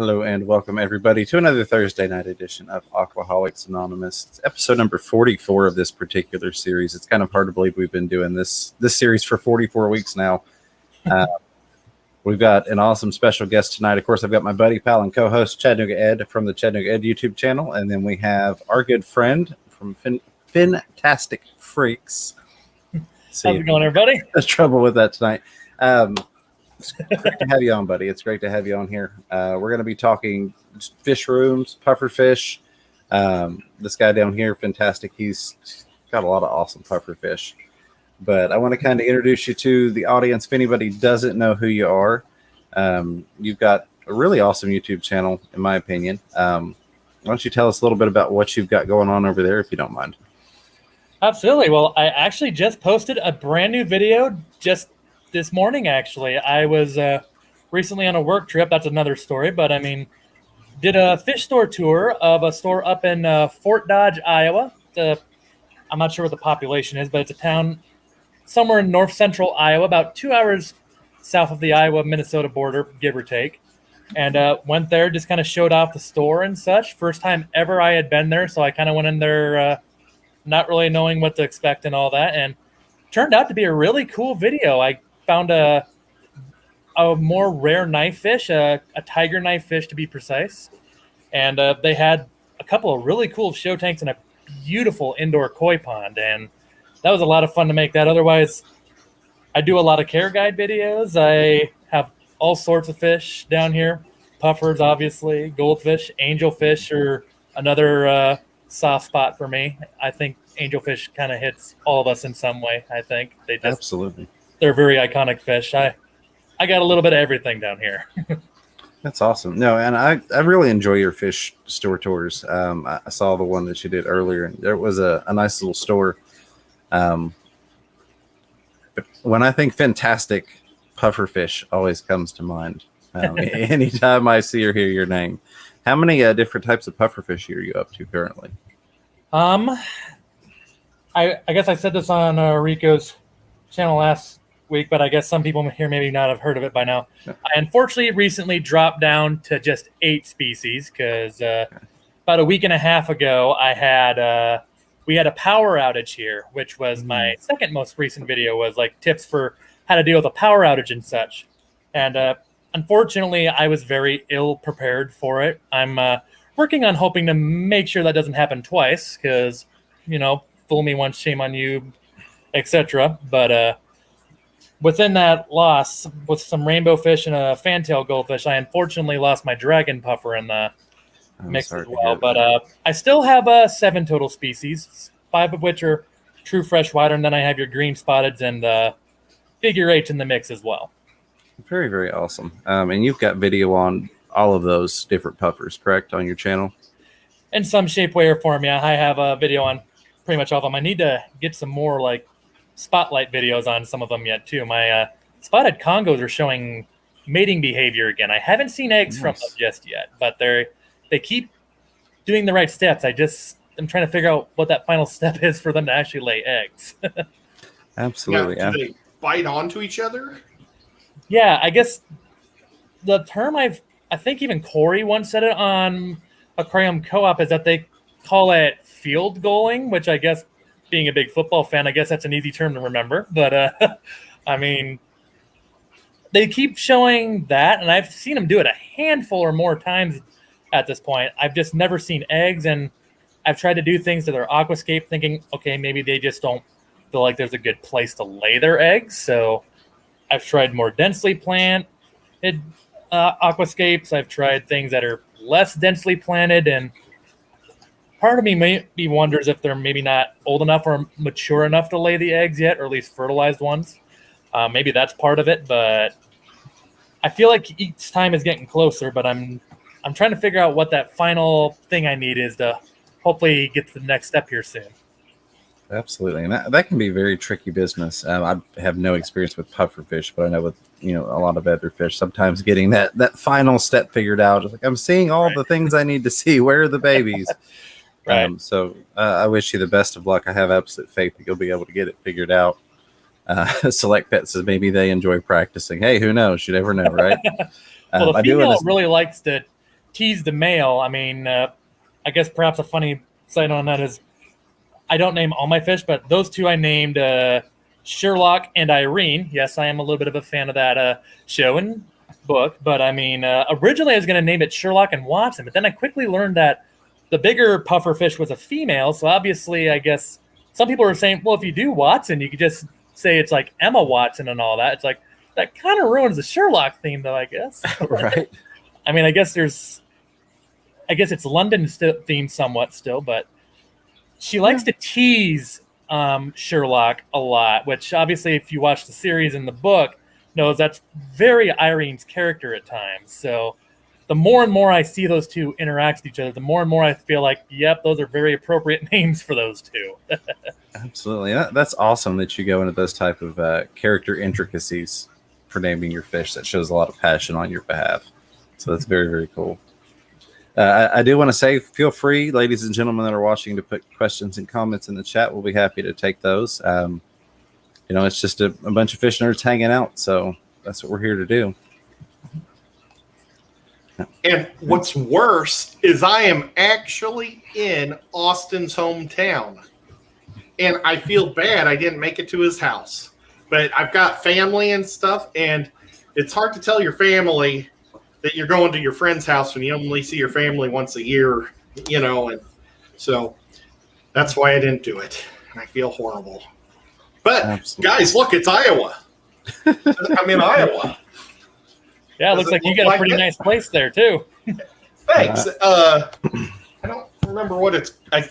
Hello and welcome everybody to another Thursday night edition of Aquaholics Anonymous. It's episode number 44 of this particular series. It's kind of hard to believe we've been doing this series for 44 weeks now. We've got an awesome special guest tonight. Of course, I've got my buddy, pal, and co-host Chattanooga Ed from the Chattanooga Ed YouTube channel. And then we have our good friend from Fintastic Freaks. How's it going, everybody? There's trouble with that tonight. It's great to have you on, buddy. It's great to have you on here. We're going to be talking fish rooms, puffer fish. This guy down here, Fintastic, he's got a lot of awesome puffer fish. But I want to kind of introduce you to the audience. If anybody doesn't know who you are, you've got a really awesome YouTube channel, in my opinion. Why don't you tell us a little bit about what you've got going on over there, if you don't mind? Absolutely. Well, I actually just posted a brand new video just this morning, actually. I was recently on a work trip. That's another story. But, I mean, did a fish store tour of a store up in Fort Dodge, Iowa. I'm not sure what the population is, but it's a town somewhere in north central Iowa, about 2 hours south of the Iowa-Minnesota border, give or take. And went there, just kind of showed off the store and such. First time ever I had been there, so I kind of went in there not really knowing what to expect and all that. And turned out to be a really cool video. I found a more rare knife fish, a tiger knife fish to be precise. And they had a couple of really cool show tanks and a beautiful indoor koi pond. And that was a lot of fun to make that. Otherwise, I do a lot of care guide videos. I have all sorts of fish down here. Puffers, obviously, goldfish, angelfish are another soft spot for me. I think angelfish kind of hits all of us in some way, I think. Absolutely. They're very iconic fish. I got a little bit of everything down here. That's awesome. No, and I really enjoy your fish store tours. I saw the one that you did earlier, and there was a nice little store. But when I think Fintastic, pufferfish always comes to mind. Anytime I see or hear your name. How many different types of pufferfish are you up to currently? I guess I said this on Rico's channel last week, but I guess some people here maybe not have heard of it by now. I unfortunately recently dropped down to just 8 species because about a week and a half ago we had a power outage here, which was my second most recent video, was like tips for how to deal with a power outage and such. And unfortunately, I was very ill prepared for it. I'm working on hoping to make sure that doesn't happen twice because, fool me once, shame on you, etc. But within that loss, with some rainbow fish and a fantail goldfish, I unfortunately lost my dragon puffer in the mix as well. But I still have 7 total species, 5 of which are true freshwater, and then I have your green spotteds and figure 8 in the mix as well. Very, very awesome. And you've got video on all of those different puffers, correct, on your channel? In some shape, way, or form, yeah. I have a video on pretty much all of them. I need to get some more like spotlight videos on some of them yet too. My spotted Congos are showing mating behavior again. I haven't seen eggs from them just yet, but they keep doing the right steps. I'm trying to figure out what that final step is for them to actually lay eggs. Absolutely. Now, do they bite onto each other? Yeah, I guess the term I think even Corey once said it on Aquarium Co-op is that they call it field goaling, which I guess, being a big football fan, I guess that's an easy term to remember. But, I mean, they keep showing that, and I've seen them do it a handful or more times at this point. I've just never seen eggs, and I've tried to do things to their aquascape thinking, okay, maybe they just don't feel like there's a good place to lay their eggs. So I've tried more densely planted aquascapes. I've tried things that are less densely planted, and part of me maybe wonders if they're maybe not old enough or mature enough to lay the eggs yet, or at least fertilized ones. Maybe that's part of it, but I feel like each time is getting closer, but I'm trying to figure out what that final thing I need is to hopefully get to the next step here soon. Absolutely. And that can be very tricky business. I have no experience with pufferfish, but I know with, a lot of other fish, sometimes getting that final step figured out. Like, I'm seeing all the things I need to see. Where are the babies? Right. So I wish you the best of luck. I have absolute faith that you'll be able to get it figured out. Select Pet says maybe they enjoy practicing. Hey, who knows? You never know, right? Well, the female really likes to tease the male, I mean, I guess perhaps a funny side on that is I don't name all my fish, but those two I named Sherlock and Irene. Yes, I am a little bit of a fan of that show and book, but I mean, originally I was going to name it Sherlock and Watson, but then I quickly learned that the bigger puffer fish was a female, so obviously I guess some people are saying, well, if you do Watson, you could just say it's like Emma Watson and all that. It's like, that kind of ruins the Sherlock theme, though, I guess. Right. I mean, I guess it's London themed somewhat still, but she likes to tease Sherlock a lot, which obviously if you watch the series and the book, knows that's very Irene's character at times. So the more and more I see those two interact with each other, the more and more I feel like, yep, those are very appropriate names for those two. Absolutely. That's awesome that you go into those type of character intricacies for naming your fish. That shows a lot of passion on your behalf. So that's very, very cool. I do want to say, feel free, ladies and gentlemen that are watching, to put questions and comments in the chat. We'll be happy to take those. It's just a bunch of fish nerds hanging out. So that's what we're here to do. And what's worse is I am actually in Austin's hometown. And I feel bad I didn't make it to his house. But I've got family and stuff, and it's hard to tell your family that you're going to your friend's house when you only see your family once a year, and so that's why I didn't do it. And I feel horrible. But Absolutely. Guys, look, it's Iowa. I'm in Iowa. Yeah, it looks like you got a pretty nice place there too. Thanks. I don't remember what it's. I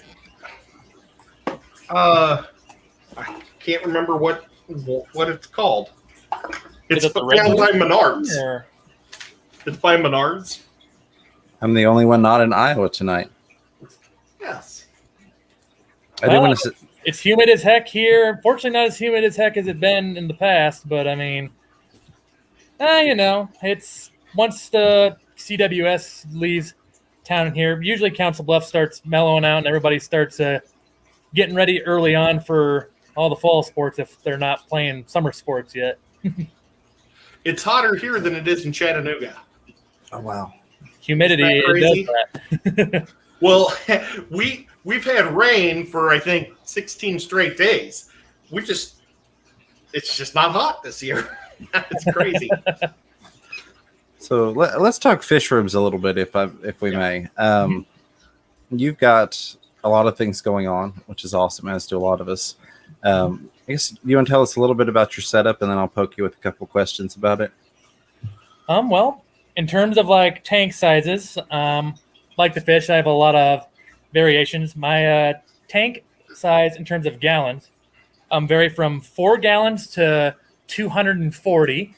can't remember what it's called. It's it the found by Menards. Or? It's by Menards. I'm the only one not in Iowa tonight. Yes. I didn't want to. It's humid as heck here. Unfortunately, not as humid as heck as it's been in the past. But I mean, it's once the CWS leaves town here, usually Council Bluffs starts mellowing out and everybody starts getting ready early on for all the fall sports if they're not playing summer sports yet. It's hotter here than it is in Chattanooga. Oh wow! Humidity, it does that. Well, we've had rain for I think 16 straight days. It's just not hot this year. It's crazy. So let's talk fish rooms a little bit, if we may. You've got a lot of things going on, which is awesome, as do a lot of us. I guess you want to tell us a little bit about your setup, and then I'll poke you with a couple questions about it. Well, in terms of like tank sizes, like the fish, I have a lot of variations. My tank size in terms of gallons vary from 4 gallons to 240.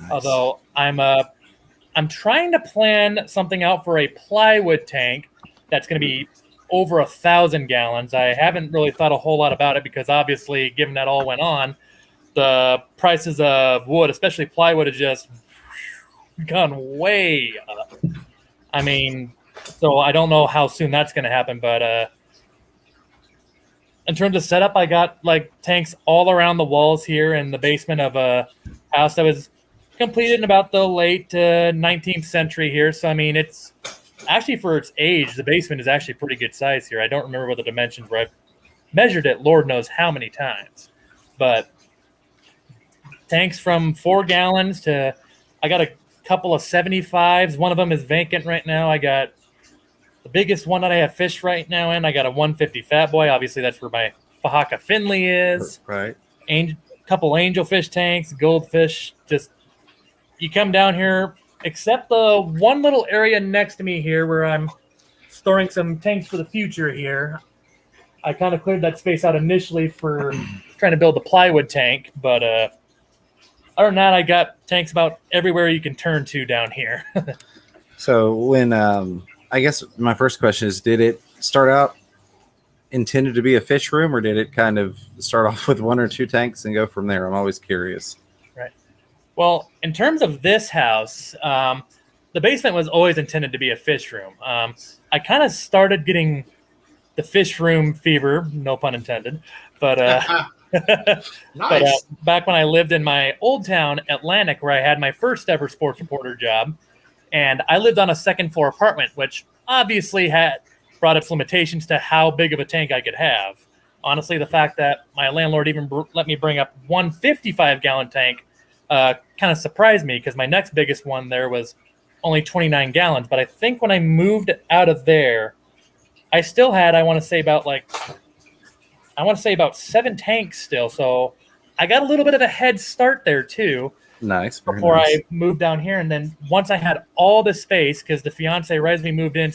Nice. Although I'm trying to plan something out for a plywood tank that's going to be over 1,000 gallons. I haven't really thought a whole lot about it because obviously, given that all went on, the prices of wood, especially plywood, has just gone way up. I mean, so I don't know how soon that's going to happen, but in terms of setup, I got like tanks all around the walls here in the basement of a house that was completed in about the late 19th century here. So, I mean, it's actually, for its age, the basement is actually pretty good size here. I don't remember what the dimensions were. I've measured it Lord knows how many times. But tanks from 4 gallons to, I got a couple of 75s. One of them is vacant right now. I got the biggest one that I have fish right now in. I got a 150 Fat Boy. Obviously, that's where my Fahaka Finley is. Right. Couple angelfish tanks, goldfish. Just, you come down here, except the one little area next to me here where I'm storing some tanks for the future here. I kind of cleared that space out initially for trying to build the plywood tank, but other than that, I got tanks about everywhere you can turn to down here. So when I guess my first question is, did it start out intended to be a fish room, or did it kind of start off with 1 or 2 tanks and go from there? I'm always curious. Right. Well, in terms of this house, the basement was always intended to be a fish room. I kind of started getting the fish room fever, no pun intended, but Nice. but back when I lived in my old town, Atlantic, where I had my first ever sports reporter job, And I lived on a second floor apartment, which obviously had brought its limitations to how big of a tank I could have. Honestly, the fact that my landlord even let me bring up one 55-gallon tank kind of surprised me, because my next biggest one there was only 29 gallons. But I think when I moved out of there, I still had, I want to say about 7 tanks still. So I got a little bit of a head start there too. Nice. Before I moved down here. And then once I had all the space, because the fiance right as we moved in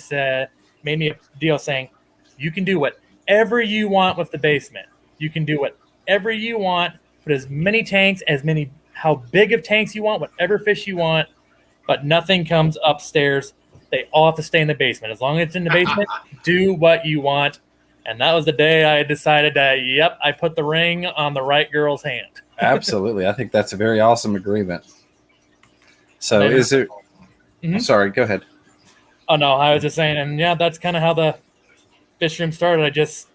made me a deal saying, you can do whatever you want with the basement. You can do whatever you want, put as many tanks, how big of tanks you want, whatever fish you want, but nothing comes upstairs. They all have to stay in the basement. As long as it's in the basement, do what you want. And that was the day I decided that, yep, I put the ring on the right girl's hand. Absolutely. I think that's a very awesome agreement. So is there... Mm-hmm. Sorry, go ahead. Oh, no, I was just saying, and yeah, that's kind of how the fish room started. I just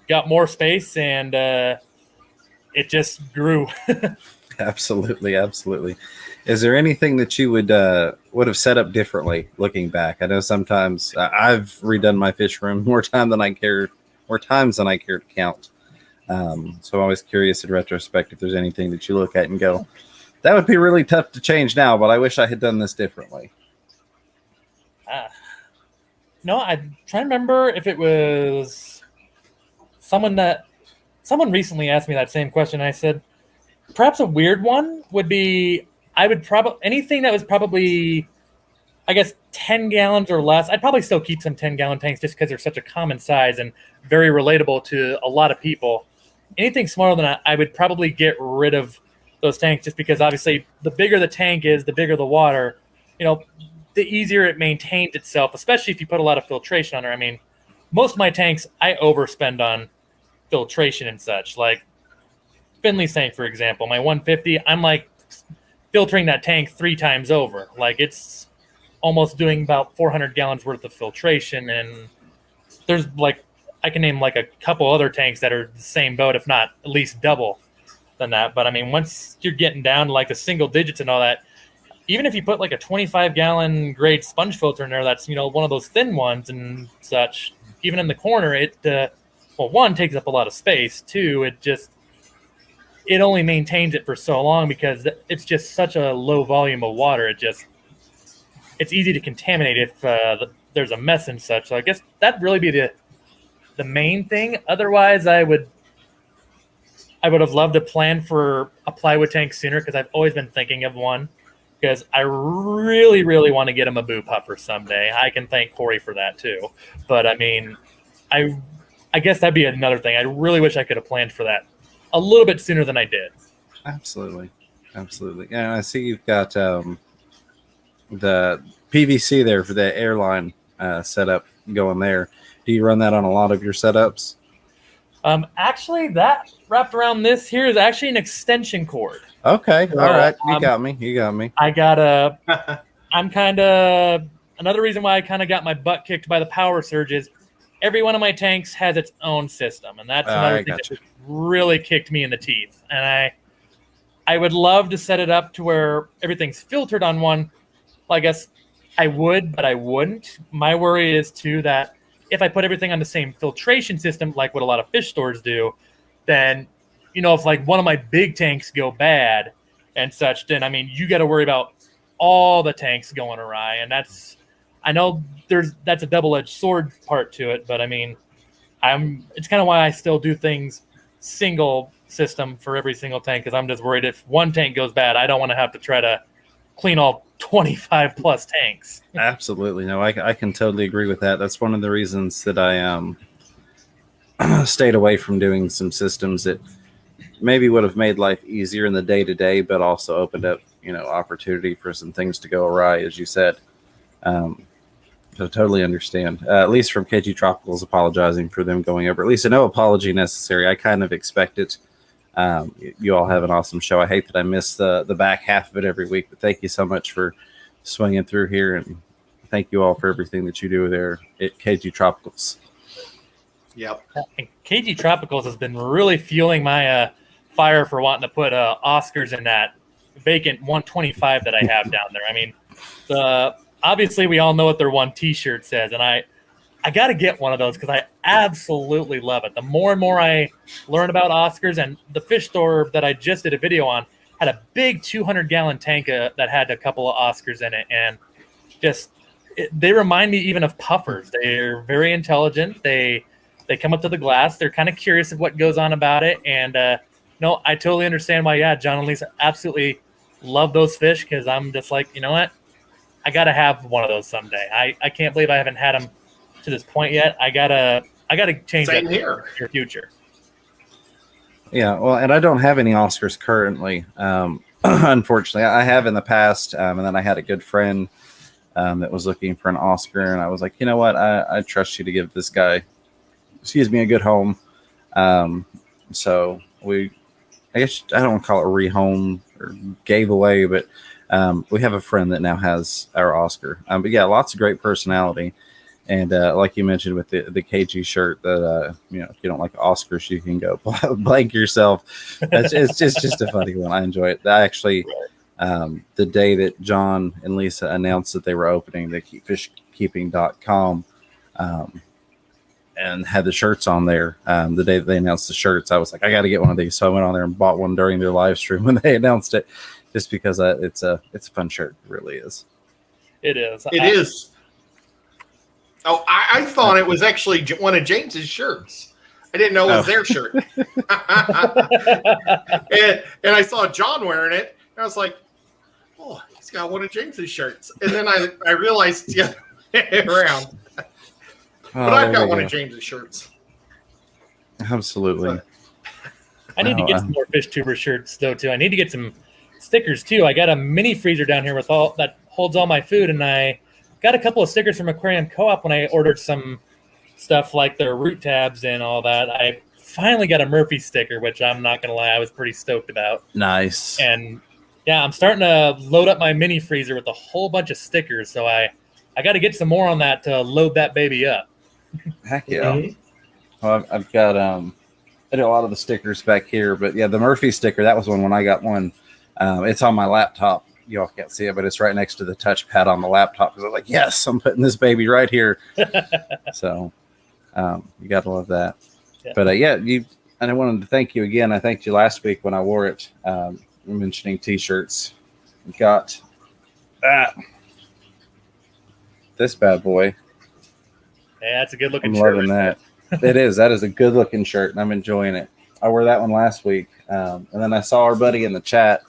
got more space, and it just grew. Absolutely. Is there anything that you would have set up differently looking back? I know sometimes I've redone my fish room more times than I care to count. So I'm always curious in retrospect if there's anything that you look at and go, that would be really tough to change now, but I wish I had done this differently. No, I'm trying to remember if it was someone recently asked me that same question. I said, perhaps a weird one would be, anything that was probably, I guess, 10 gallons or less. I'd probably still keep some 10-gallon tanks just because they're such a common size and very relatable to a lot of people. Anything smaller than that, I would probably get rid of those tanks, just because obviously the bigger the tank is, the bigger the water, the easier it maintains itself, especially if you put a lot of filtration on there. I mean, most of my tanks, I overspend on filtration and such. Like Finley's tank, for example, my 150, I'm like filtering that tank 3 times over. Like it's almost doing about 400 gallons worth of filtration. And there's I can name a couple other tanks that are the same boat, if not at least double than that. But I mean, once you're getting down to the single digits and all that, even if you put a 25-gallon grade sponge filter in there, that's, one of those thin ones and such, even in the corner, it, one, takes up a lot of space. 2, it only maintains it for so long because it's just such a low volume of water. It's easy to contaminate if there's a mess and such. So I guess that'd really be the main thing. Otherwise, I would have loved to plan for a plywood tank sooner, because I've always been thinking of one, because I really, really want to get him a boo puffer someday. I can thank Corey for that too. But I mean, I guess that'd be another thing. I really wish I could have planned for that a little bit sooner than I did. Absolutely. Yeah, I see you've got the PVC there for the airline setup going there. Do you run that on a lot of your setups? Actually, that wrapped around this here is actually an extension cord. Okay, all right. You got me. I got I'm kind of, another reason why I kind of got my butt kicked by the power surge is every one of my tanks has its own system, and that's another thing that really kicked me in the teeth. And I would love to set it up to where everything's filtered on one. Well, I guess I would, but I wouldn't. My worry is too that if I put everything on the same filtration system, like what a lot of fish stores do, then, if one of my big tanks go bad and such, then, I mean, you got to worry about all the tanks going awry. And I know that's a double-edged sword part to it, but I mean, it's kind of why I still do things single system for every single tank, because I'm just worried if one tank goes bad, I don't want to have to try to clean all 25 plus tanks. Absolutely. No, I can totally agree with that. That's one of the reasons that I stayed away from doing some systems that maybe would have made life easier in the day-to-day, but also opened up, opportunity for some things to go awry, as you said. So totally understand. At least from KG Tropicals apologizing for them going over. At least no apology necessary. I kind of expect it. You all have an awesome show. I hate that I miss the back half of it every week, but thank you so much for swinging through here, and thank you all for everything that you do there at KG Tropicals. Yep. And KG Tropicals has been really fueling my fire for wanting to put Oscars in that vacant 125 that I have down there. I mean, the obviously we all know what their one T-shirt says, and I got to get one of those because I absolutely love it. The more and more I learn about Oscars, and the fish store that I just did a video on had a big 200-gallon tank that had a couple of Oscars in it, and they remind me even of puffers. They're very intelligent. They come up to the glass. They're kind of curious of what goes on about it, and no, I totally understand why. Yeah, John and Lisa absolutely love those fish because I'm just like, you know what? I got to have one of those someday. I can't believe I haven't had them to this point yet. I gotta change that in the near future. Yeah, well, and I don't have any Oscars currently. Unfortunately, I have in the past, and then I had a good friend that was looking for an Oscar, and I was like, you know what? I trust you to give this guy, a good home. So I guess I don't want to call it rehome or gave away, but we have a friend that now has our Oscar. But yeah, lots of great personality. And like you mentioned with the KG shirt, that if you don't like Oscars, you can go blank yourself. It's just a funny one. I enjoy it. I actually, the day that John and Lisa announced that they were opening the fishkeeping.com and had the shirts on there, the day that they announced the shirts, I was like, I got to get one of these. So I went on there and bought one during their live stream when they announced it, just because it's a fun shirt. It really is. It is. It is. Oh, I thought it was actually one of James's shirts. I didn't know it was their shirt. and I saw John wearing it, and I was like, oh, he's got one of James's shirts. And then I realized the other way around. But I've got one of James's shirts. Absolutely. I need to get some more Fish Tuber shirts, though, too. I need to get some stickers, too. I got a mini freezer down here with that holds all my food, and I got a couple of stickers from Aquarium Co-op when I ordered some stuff like their root tabs and all that. I finally got a Murphy sticker, which I'm not going to lie, I was pretty stoked about. Nice. And yeah, I'm starting to load up my mini freezer with a whole bunch of stickers. So I got to get some more on that to load that baby up. Heck yeah. Mm-hmm. Well, I've got, I did a lot of the stickers back here, but yeah, the Murphy sticker, that was one when I got one. It's on my laptop. You all can't see it, but it's right next to the touchpad on the laptop. Because I was like, yes, I'm putting this baby right here. So you got to love that. Yeah. But I wanted to thank you again. I thanked you last week when I wore it. Mentioning T-shirts. Got this bad boy. Yeah, that's a good looking I'm shirt. loving that. It is. That is a good looking shirt, and I'm enjoying it. I wore that one last week. And then I saw our buddy in the chat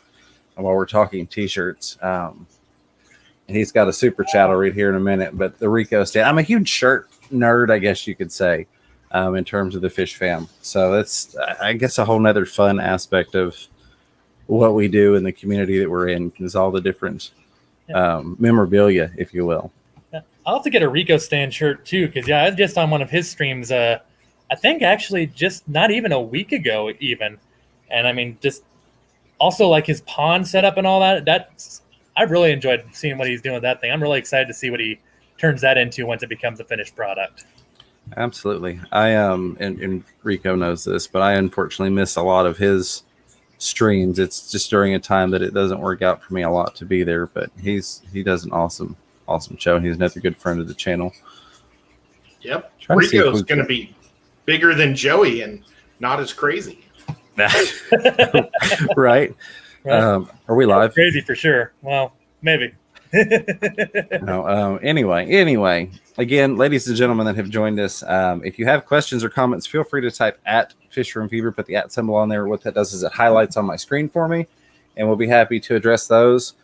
while we're talking T-shirts. And he's got a super chat I'll read here in a minute. But the Rico stand, I'm a huge shirt nerd, I guess you could say, in terms of the Fish Fam. So that's, I guess, a whole nother fun aspect of what we do in the community that we're in, is all the different memorabilia, if you will. Yeah. I'll have to get a Rico stand shirt too, because I was just on one of his streams. I think actually just not even a week ago, even. And I mean, just also like his pond setup and all that. That's, I really enjoyed seeing what he's doing with that thing. I'm really excited to see what he turns that into once it becomes a finished product. Absolutely. I and Rico knows this, but I unfortunately miss a lot of his streams. It's just during a time that it doesn't work out for me a lot to be there, but he does an awesome show. He's another good friend of the channel. Yep. Rico's going to be bigger than Joey and not as crazy. Right. Are we live? Crazy for sure. Well, maybe. No. Anyway, again, ladies and gentlemen that have joined us, if you have questions or comments, feel free to type at Fish Room Fever. Put the at symbol on there. What that does is it highlights on my screen for me, and we'll be happy to address those.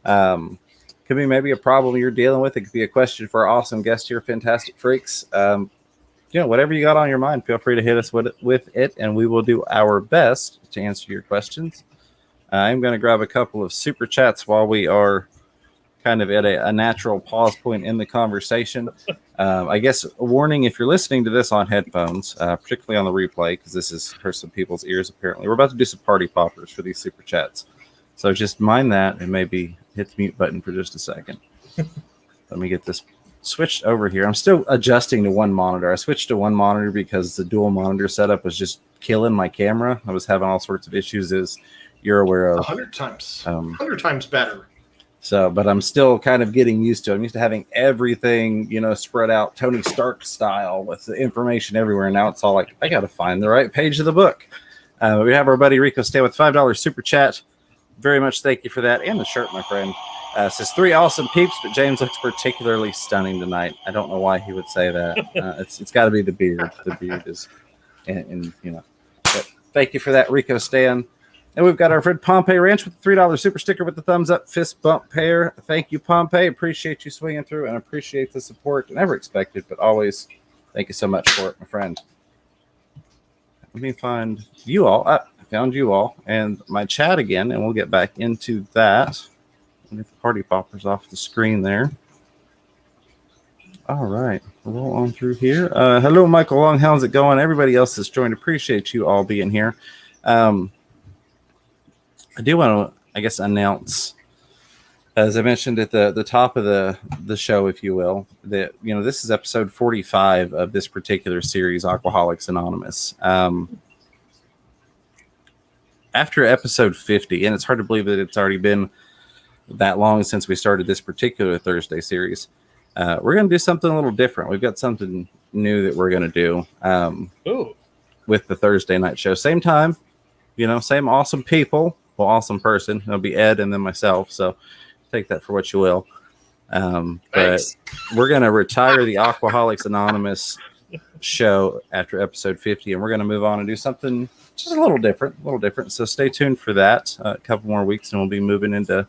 Could be maybe a problem you're dealing with. It could be a question for our awesome guest here, Fintastic Freaks. Whatever you got on your mind, feel free to hit us with it, and we will do our best to answer your questions. I'm going to grab a couple of super chats while we are kind of at a natural pause point in the conversation. I guess a warning, if you're listening to this on headphones, particularly on the replay, because this is hurt some people's ears apparently. We're about to do some party poppers for these super chats. So just mind that and maybe hit the mute button for just a second. Let me get this switched over here. I'm still adjusting to one monitor. I switched to one monitor because the dual monitor setup was just killing my camera. I was having all sorts of issues, as you're aware of. 100 times. 100 times better. So, but I'm still kind of getting used to it. I'm used to having everything, spread out Tony Stark style with the information everywhere. Now it's all like, I got to find the right page of the book. We have our buddy Rico Stay with $5 super chat. Very much thank you for that. And the shirt, my friend. Says 3 awesome peeps, but James looks particularly stunning tonight. I don't know why he would say that. It's got to be the beard. The beard is, and But thank you for that, Rico Stan. And we've got our friend Pompey Ranch with the $3 super sticker with the thumbs up fist bump pair. Thank you, Pompey. Appreciate you swinging through and appreciate the support. Never expected, but always thank you so much for it, my friend. Let me find you all. I found you all and my chat again, and we'll get back into that. Get the party poppers off the screen there. All right, roll on through here. Hello, Michael Long. How's it going? Everybody else that's joined, appreciate you all being here. I do want to, I guess, announce, as I mentioned at the top of the show, if you will, that this is episode 45 of this particular series, Aquaholics Anonymous. After episode 50, and it's hard to believe that it's already been that long since we started this particular Thursday series, we're going to do something a little different. We've got something new that we're going to do with the Thursday night show. Same time, same awesome people. Well, awesome person. It'll be Ed and then myself. So take that for what you will. But we're going to retire the Aquaholics Anonymous show after episode 50, and we're going to move on and do something just a little different. So stay tuned for that. A couple more weeks, and we'll be moving into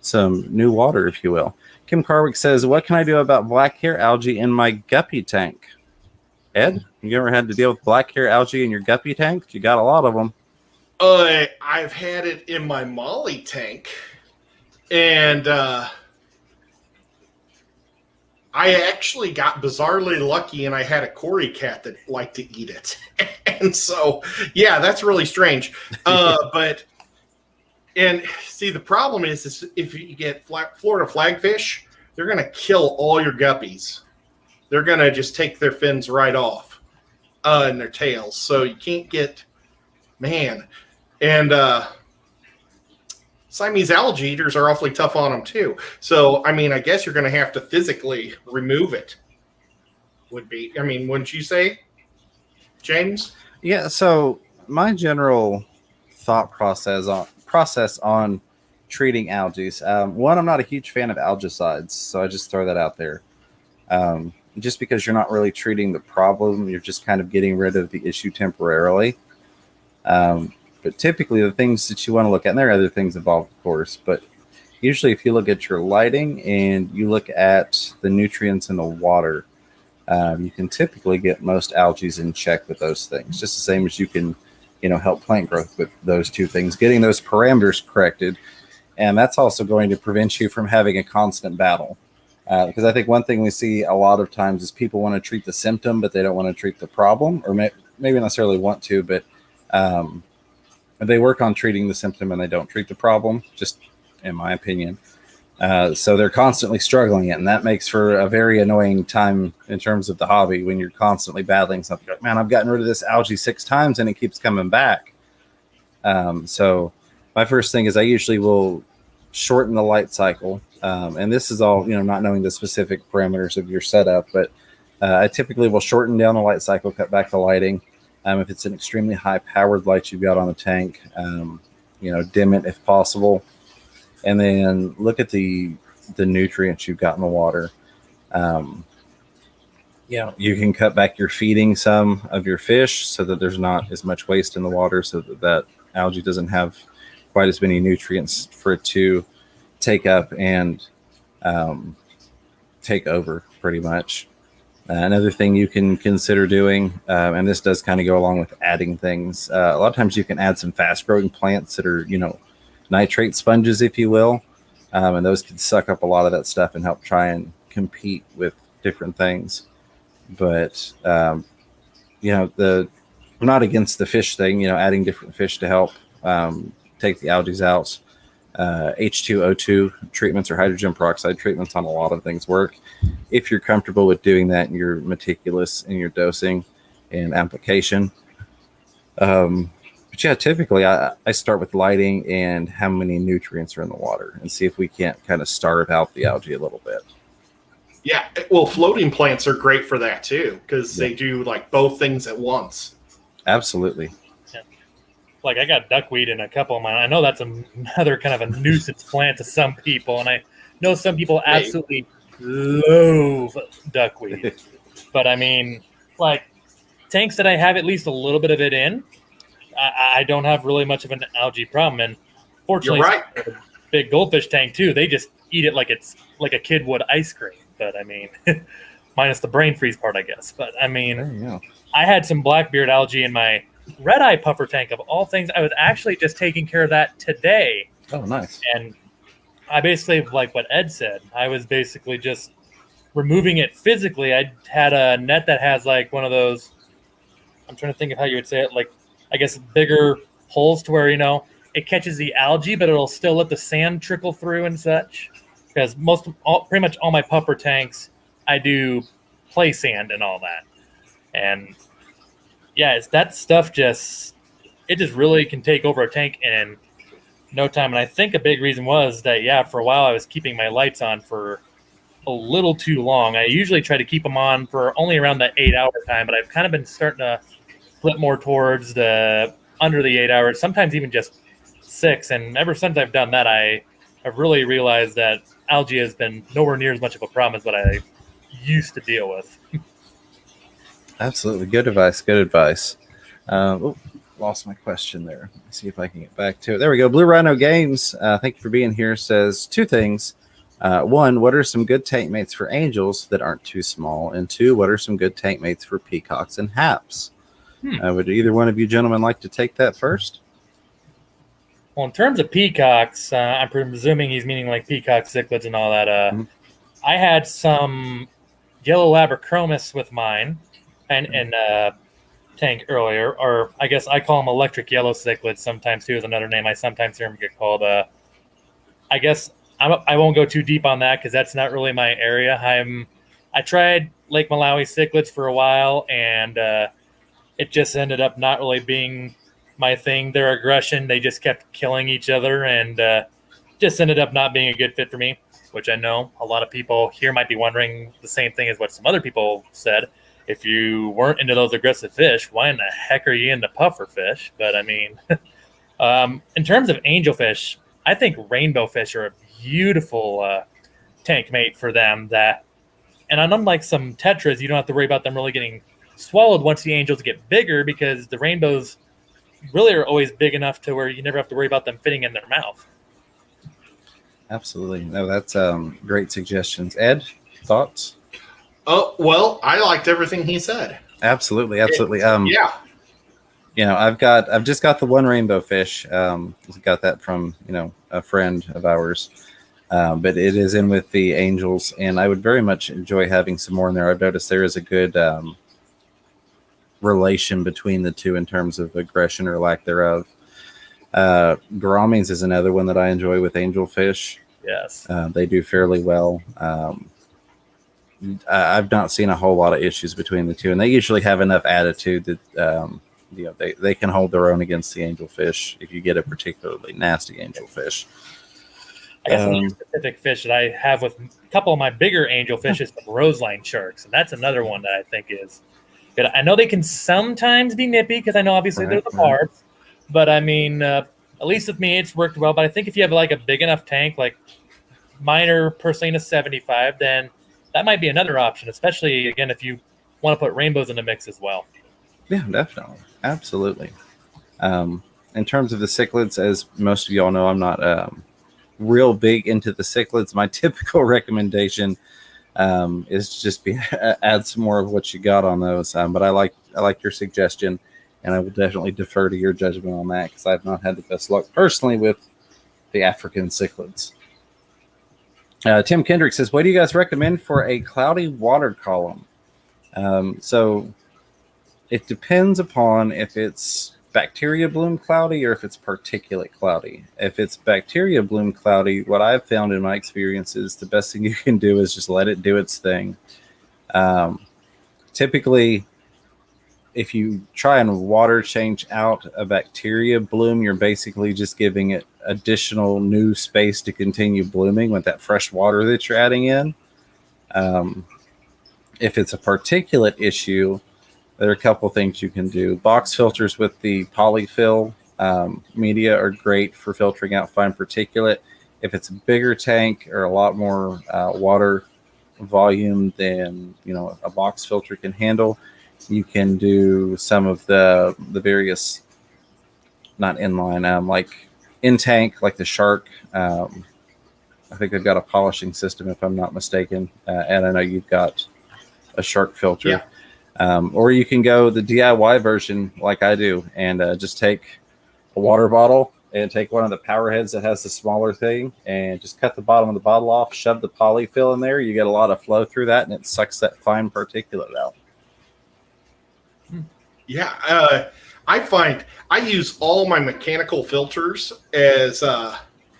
some new water, if you will. Kim Carwick says, what can I do about black hair algae in my guppy tank? Ed, you ever had to deal with black hair algae in your guppy tank? You got a lot of them. I've had it in my molly tank, and I actually got bizarrely lucky, and I had a Cory cat that liked to eat it. And so, yeah, that's really strange. But see, the problem is if you get Florida flagfish, they're going to kill all your guppies. They're going to just take their fins right off and their tails. So you can't get, man. And Siamese algae eaters are awfully tough on them too. So, I guess you're going to have to physically remove it. Wouldn't you say, James? Yeah. So my general thought process on treating algae. One, I'm not a huge fan of algicides, so I just throw that out there. Just because you're not really treating the problem, you're just kind of getting rid of the issue temporarily. But typically the things that you want to look at, and there are other things involved, of course, but usually if you look at your lighting and you look at the nutrients in the water, you can typically get most algae in check with those things, just the same as you can, help plant growth with those two things, getting those parameters corrected. And that's also going to prevent you from having a constant battle. Because I think one thing we see a lot of times is people want to treat the symptom, but they don't want to treat the problem, or maybe necessarily want to, but they work on treating the symptom and they don't treat the problem, just in my opinion. So they're constantly struggling it, and that makes for a very annoying time in terms of the hobby when you're constantly battling something. Like, man, I've gotten rid of this algae 6 times and it keeps coming back. So my first thing is I usually will shorten the light cycle. And this is all, not knowing the specific parameters of your setup, but I typically will shorten down the light cycle, cut back the lighting. If it's an extremely high-powered light you've got on the tank, dim it if possible, and then look at the nutrients you've got in the water. You can cut back your feeding some of your fish so that there's not as much waste in the water, so that algae doesn't have quite as many nutrients for it to take up and take over, pretty much. Another thing you can consider doing, and this does kind of go along with adding things, a lot of times you can add some fast-growing plants that are, nitrate sponges, if you will, and those can suck up a lot of that stuff and help try and compete with different things. But, I'm not against the fish thing, adding different fish to help take the algae out. H2O2 treatments or hydrogen peroxide treatments on a lot of things work if you're comfortable with doing that and you're meticulous in your dosing and application. But But yeah, typically I start with lighting and how many nutrients are in the water and see if we can't kind of starve out the algae a little bit. Yeah, well, floating plants are great for that too, because they do like both things at once. Absolutely. Yeah. Like I got duckweed in a couple of mine. I know that's another kind of a nuisance plant to some people, and I know some people absolutely loathe duckweed. But I mean, like tanks that I have at least a little bit of it in, I don't have really much of an algae problem. And fortunately, You're right. Big goldfish tank too. They just eat it like it's like a kid would ice cream. But I mean, minus the brain freeze part, I guess. But I mean, I had some blackbeard algae in my red eye puffer tank of all things. I was actually just taking care of that today. Oh, nice. And I basically, like what Ed said, I was basically just removing it physically. I had a net that has like one of those, I'm trying to think of how you would say it, like I guess bigger holes to where, you know, it catches the algae, but it'll still let the sand trickle through and such. Because pretty much all my puffer tanks, I do play sand and all that. And yeah, it's that stuff just really can take over a tank in no time. And I think a big reason was that, yeah, for a while I was keeping my lights on for a little too long. I usually try to keep them on for only around the 8-hour time, but I've kind of been starting to flip more towards the under the 8 hours, sometimes even just 6. And ever since I've done that, I've really realized that algae has been nowhere near as much of a problem as what I used to deal with. Absolutely. Good advice. Good advice. Lost my question there. Let's see if I can get back to it. There we go. Blue Rhino Games, thank you for being here, says 2 things. 1, what are some good tank mates for angels that aren't too small? And 2, what are some good tank mates for peacocks and haps? Would either one of you gentlemen like to take that first? Well, in terms of peacocks, I'm presuming he's meaning like peacock cichlids and all that. I had some yellow labrachromis with mine and tank earlier, or I guess I call them electric yellow cichlids sometimes too is another name I sometimes hear them get called. I guess I won't go too deep on that because that's not really my area. I tried Lake Malawi cichlids for a while, and it just ended up not really being my thing. Their aggression, they just kept killing each other, and just ended up not being a good fit for me, which I know a lot of people here might be wondering the same thing as what some other people said. If you weren't into those aggressive fish, why in the heck are you into puffer fish? But I mean, in terms of angelfish, I think rainbow fish are a beautiful tank mate for them. And unlike some tetras, you don't have to worry about them really getting swallowed once the angels get bigger, because the rainbows really are always big enough to where you never have to worry about them fitting in their mouth. Absolutely. No, that's great suggestions. Ed, thoughts? Oh, well, I liked everything he said. Absolutely. Yeah. You know, I've just got the one rainbow fish. Got that from, a friend of ours. But it is in with the angels, and I would very much enjoy having some more in there. I've noticed there is a good relation between the two in terms of aggression or lack thereof. Gouramis is another one that I enjoy with angelfish. Yes. They do fairly well. I've not seen a whole lot of issues between the two, and they usually have enough attitude that they can hold their own against the angelfish if you get a particularly nasty angelfish. I guess another specific fish that I have with a couple of my bigger angelfish is the roseline sharks, and that's another one that I think is good. I know they can sometimes be nippy because I know obviously they're the barbs, but I mean, at least with me, it's worked well. But I think if you have like a big enough tank, like mine are personally in a 75, then that might be another option, especially, again, if you want to put rainbows in the mix as well. Yeah, definitely. Absolutely. In terms of the cichlids, as most of y'all know, I'm not real big into the cichlids. My typical recommendation is just add some more of what you got on those. But I like your suggestion, and I will definitely defer to your judgment on that because I've not had the best luck personally with the African cichlids. Tim Kendrick says, what do you guys recommend for a cloudy water column? So it depends upon if it's bacteria bloom cloudy or if it's particulate cloudy. If it's bacteria bloom cloudy, what I've found in my experience is the best thing you can do is just let it do its thing. Typically, if you try and water change out a bacteria bloom, you're basically just giving it additional new space to continue blooming with that fresh water that you're adding in. If it's a particulate issue, there are a couple things you can do. Box filters with the polyfill media are great for filtering out fine particulate. If it's a bigger tank or a lot more water volume than a box filter can handle, you can do some of the various, not inline, like in tank, like the Shark. I think they've got a polishing system, if I'm not mistaken, and I know you've got a Shark filter. Yeah. Or you can go the DIY version like I do and just take a water bottle and take one of the power heads that has the smaller thing and just cut the bottom of the bottle off, shove the polyfill in there. You get a lot of flow through that, and it sucks that fine particulate out. Yeah, I find I use all my mechanical filters as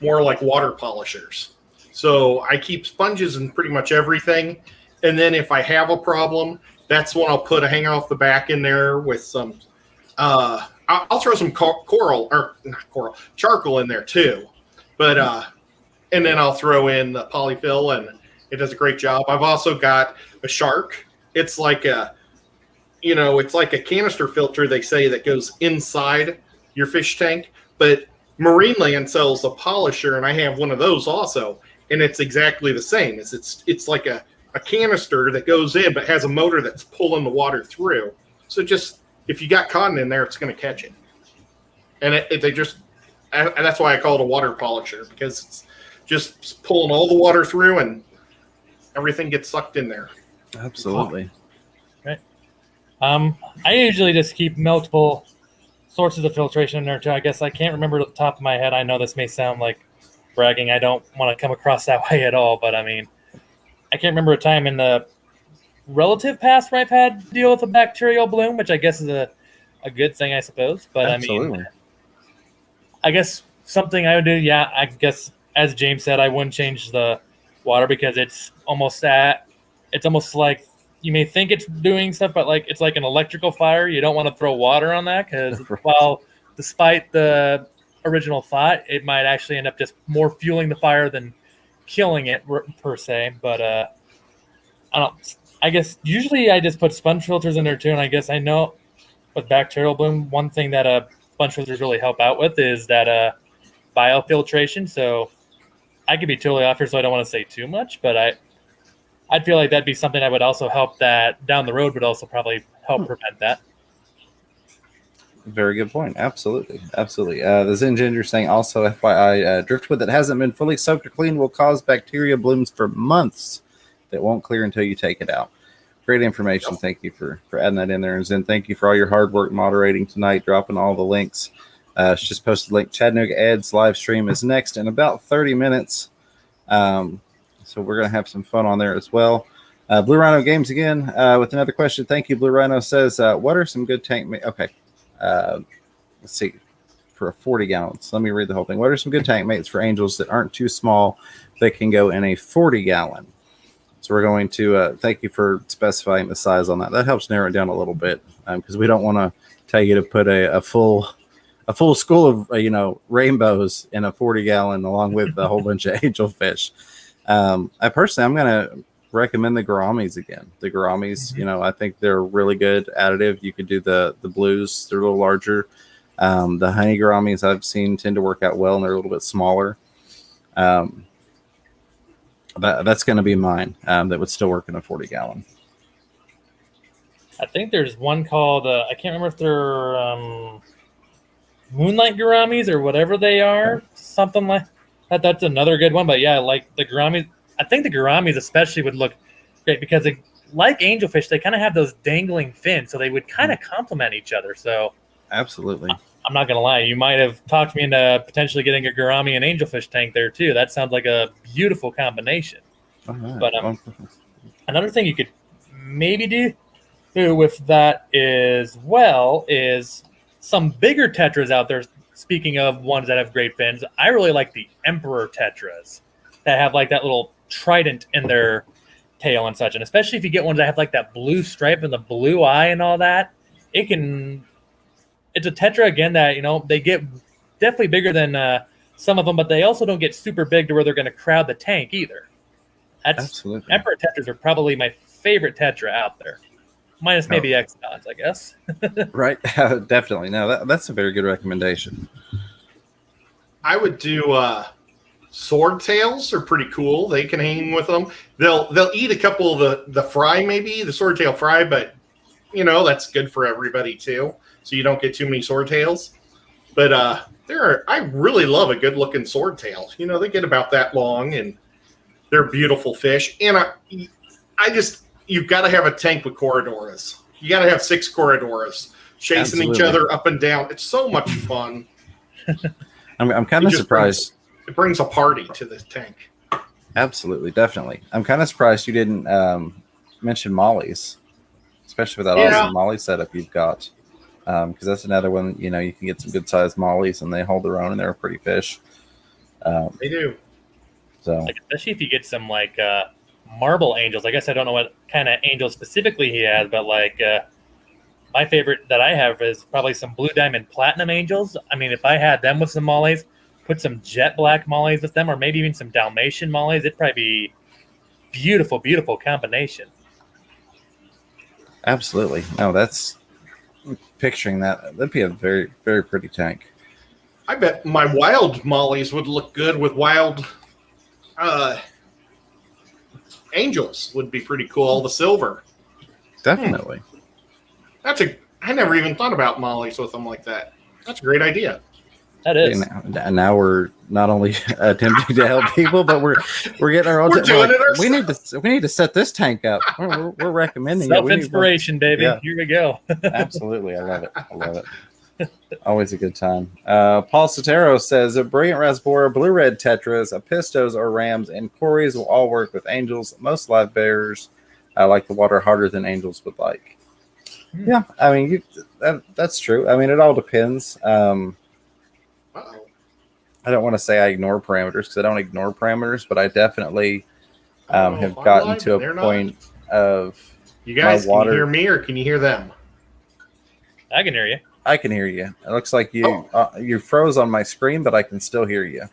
more like water polishers. So I keep sponges in pretty much everything. And then if I have a problem, that's when I'll put a hanger off the back in there with some, I'll throw some charcoal in there too. But, and then I'll throw in the polyfill, and it does a great job. I've also got a Shark. It's like it's like a canister filter, they say, that goes inside your fish tank. But Marineland sells a polisher, and I have one of those also. And it's exactly the same. It's like a canister that goes in, but has a motor that's pulling the water through. So just, if you got cotton in there, it's going to catch it. And that's why I call it a water polisher, because it's just pulling all the water through and everything gets sucked in there. Absolutely. Right. I usually just keep multiple sources of filtration in there too. I guess I can't remember at the top of my head. I know this may sound like bragging. I don't want to come across that way at all, but I mean, I can't remember a time in the relative past where I've had to deal with a bacterial bloom, which I guess is a good thing, I suppose. But Absolutely. I mean, I guess something I would do, I guess, as James said, I wouldn't change the water, because it's almost like you may think it's doing stuff, but like it's like an electrical fire. You don't want to throw water on that, because while despite the original thought, it might actually end up just more fueling the fire than killing it per se. But I guess usually I just put sponge filters in there too, and I guess I know with bacterial bloom, one thing that sponge filters really help out with is that biofiltration. So I could be totally off here, so I don't want to say too much, but I'd feel like that'd be something that would also help that down the road, but also probably help prevent that. Very good point. Absolutely. The Zen Ginger saying also, FYI, driftwood that hasn't been fully soaked or cleaned will cause bacteria blooms for months that won't clear until you take it out. Great information. Thank you for adding that in there. And Zen, thank you for all your hard work moderating tonight, dropping all the links. It's just posted a link. Chattanooga Ed's live stream is next in about 30 minutes. So we're going to have some fun on there as well. Blue Rhino Games again with another question. Thank you. Blue Rhino says, what are some good tank... Okay. Let's see, for a 40 gallons. Let me read the whole thing. What are some good tank mates for angels that aren't too small that can go in a 40 gallon? So we're going to thank you for specifying the size on that. That helps narrow it down a little bit, because we don't want to tell you to put a full school of rainbows in a 40 gallon along with a whole bunch of angelfish. I'm going to recommend the Gouramis again. The Gouramis, I think they're a really good additive. You could do the blues. They're a little larger. The honey Gouramis I've seen tend to work out well, and they're a little bit smaller. That's going to be mine. That would still work in a 40 gallon. I think there's one called, I can't remember if they're Moonlight Gouramis or whatever they are, something like that. That's another good one. But yeah, like the Gouramis, I think the Gouramis especially would look great, because like angelfish, they kind of have those dangling fins, so they would kind of complement each other. So absolutely. I'm not going to lie. You might have talked me into potentially getting a Gourami and angelfish tank there too. That sounds like a beautiful combination. Right. But another thing you could maybe do with that is some bigger Tetras out there. Speaking of ones that have great fins, I really like the Emperor Tetras that have like that little trident in their tail and such. And especially if you get ones that have like that blue stripe and the blue eye and all that, it's a Tetra again that, they get definitely bigger than some of them, but they also don't get super big to where they're going to crowd the tank either. Absolutely. Emperor Tetras are probably my favorite Tetra out there. Minus maybe Exodons, I guess. Right. Definitely. No, that's a very good recommendation. I would do swordtails are pretty cool. They can hang with them. They'll eat a couple of the fry, maybe the swordtail fry, but that's good for everybody too. So you don't get too many swordtails. But I really love a good looking swordtail. They get about that long and they're beautiful fish. And you've got to have a tank with corridoras. You got to have 6 corridoras chasing each other up and down. It's so much fun. I'm kind of surprised. It brings a party to the tank. Absolutely, definitely. I'm kind of surprised you didn't mention mollies, especially with that awesome molly setup you've got. Because that's another one, you can get some good sized mollies and they hold their own and they're a pretty fish. They do. So, especially if you get some marble angels. I guess I don't know what kind of angels specifically he has, but my favorite that I have is probably some blue diamond platinum angels. I mean, if I had them with some mollies, put some jet black mollies with them, or maybe even some Dalmatian mollies, it'd probably be beautiful, beautiful combination. Absolutely. No, that's picturing that. That'd be a very, very pretty tank. I bet my wild mollies would look good with wild angels. Would be pretty cool. All the silver. Definitely. I never even thought about mollies with them like that. That's a great idea. That is. And now we're not only attempting to help people, but we're getting our own. We're doing it ourselves. We need to set this tank up. We're recommending self-inspiration, baby. Yeah. Here we go. Absolutely, I love it. Always a good time. Paul Sotero says a brilliant Rasbora, blue red Tetras, a Pistos or Rams, and Cories will all work with angels. Most live bearers like the water harder than angels would like. Yeah, I mean that's true. I mean it all depends. I don't want to say I ignore parameters because I don't ignore parameters, but I definitely have gotten to a point of you guys. Can you hear me or can you hear them? I can hear you. I can hear you. It looks like you froze on my screen, but I can still hear you.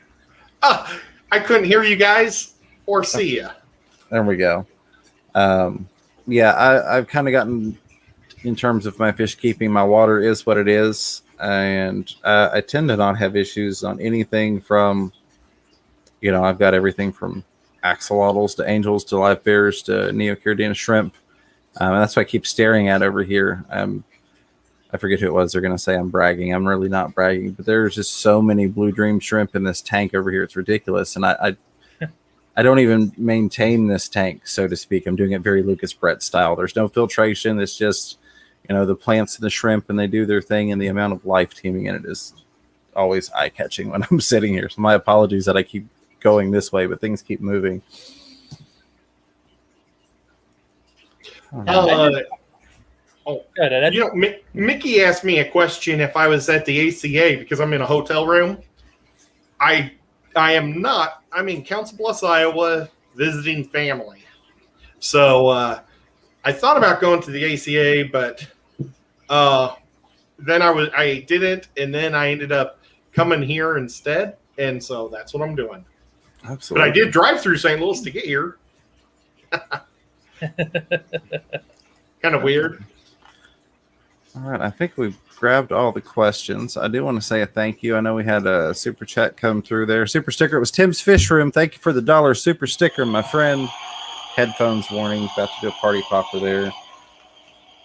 I couldn't hear you guys or see you. There we go. I've kind of gotten in terms of my fish keeping. My water is what it is. And I tend to not have issues on anything from, I've got everything from axolotls to angels to live bears to neocaridina shrimp. And that's what I keep staring at over here. I forget who it was. They're going to say I'm bragging. I'm really not bragging, but there's just so many blue dream shrimp in this tank over here. It's ridiculous. And I don't even maintain this tank, so to speak. I'm doing it very Lucas Brett style. There's no filtration. It's just, the plants and the shrimp, and they do their thing, and the amount of life teeming in it is always eye-catching when I'm sitting here. So my apologies that I keep going this way, but things keep moving. Mickey asked me a question if I was at the ACA because I'm in a hotel room. I am not. I'm in Council Bluffs, Iowa, visiting family. So I thought about going to the ACA, but then I didn't, and then I ended up coming here instead, and so that's what I'm doing. Absolutely. But I did drive through St. Louis to get here. Kind of weird. All right, I think we've grabbed all the questions. I do want to say a thank you. I know we had a super chat come through there. Super sticker. It was Tim's Fish Room. Thank you for the $1 super sticker, my friend. Headphones warning. About to do a party popper there.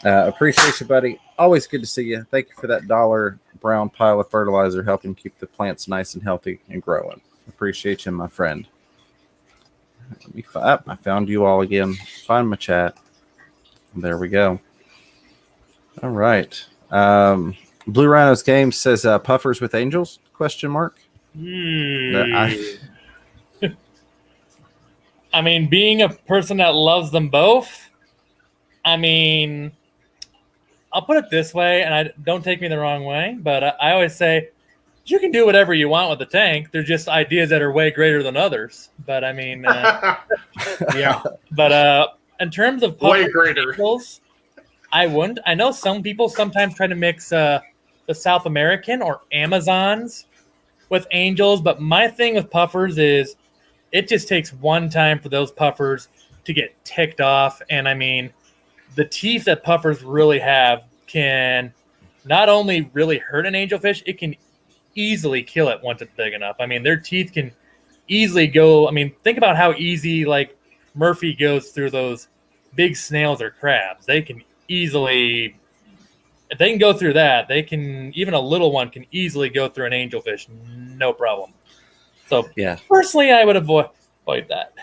Appreciate you, buddy. Always good to see you. Thank you for that $1 brown pile of fertilizer helping keep the plants nice and healthy and growing. Appreciate you, my friend. Let me I found you all again. Find my chat. There we go. All right. Blue Rhinos Game says puffers with angels? Question mark. I mean, being a person that loves them both, I mean, I'll put it this way, and don't take me the wrong way, but I always say you can do whatever you want with the tank. They're just ideas that are way greater than others. But I mean, yeah. But in terms of way greater. Angels, I wouldn't. I know some people sometimes try to mix the South American or Amazons with angels, but my thing with puffers is it just takes one time for those puffers to get ticked off. And I mean, the teeth that puffers really have can not only really hurt an angelfish, it can easily kill it once it's big enough. I mean, their teeth can easily go. I mean, think about how easy like Murphy goes through those big snails or crabs. They can easily, if they can go through that, they can, even a little one can easily go through an angelfish, no problem. So Yeah, personally, I would avoid that.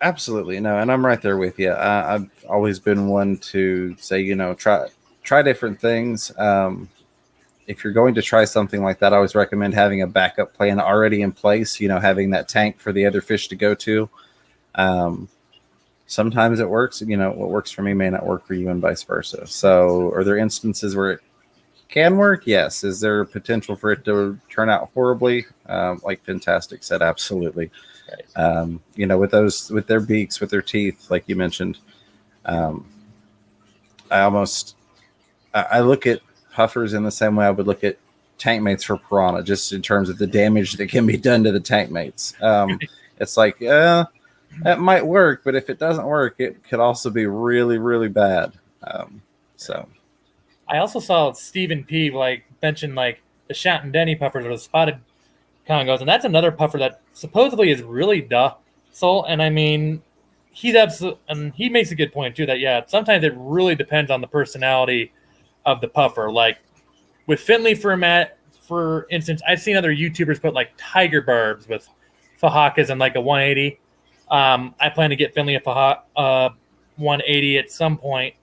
absolutely. No, and I'm right there with you. I've always been one to say, try different things. If you're going to try something like that, I always recommend having a backup plan already in place, having that tank for the other fish to go to. Sometimes it works, what works for me may not work for you and vice versa. So are there instances where it can work? Yes. Is there potential for it to turn out horribly? Like Fintastic said, absolutely. Right. With their beaks, with their teeth, like you mentioned, I look at puffers in the same way I would look at tank mates for piranha, just in terms of the damage that can be done to the tank mates. It's like, that might work, but if it doesn't work, it could also be really, really bad. So I also saw Stephen P. mention the Shorten Denny puffers or the spotted Congos, and that's another puffer that supposedly is really docile. And I mean, he makes a good point too. That sometimes it really depends on the personality of the puffer. Like with Finley, for instance, I've seen other YouTubers put tiger barbs with fahakas and a 180. I plan to get Finley a 180 at some point,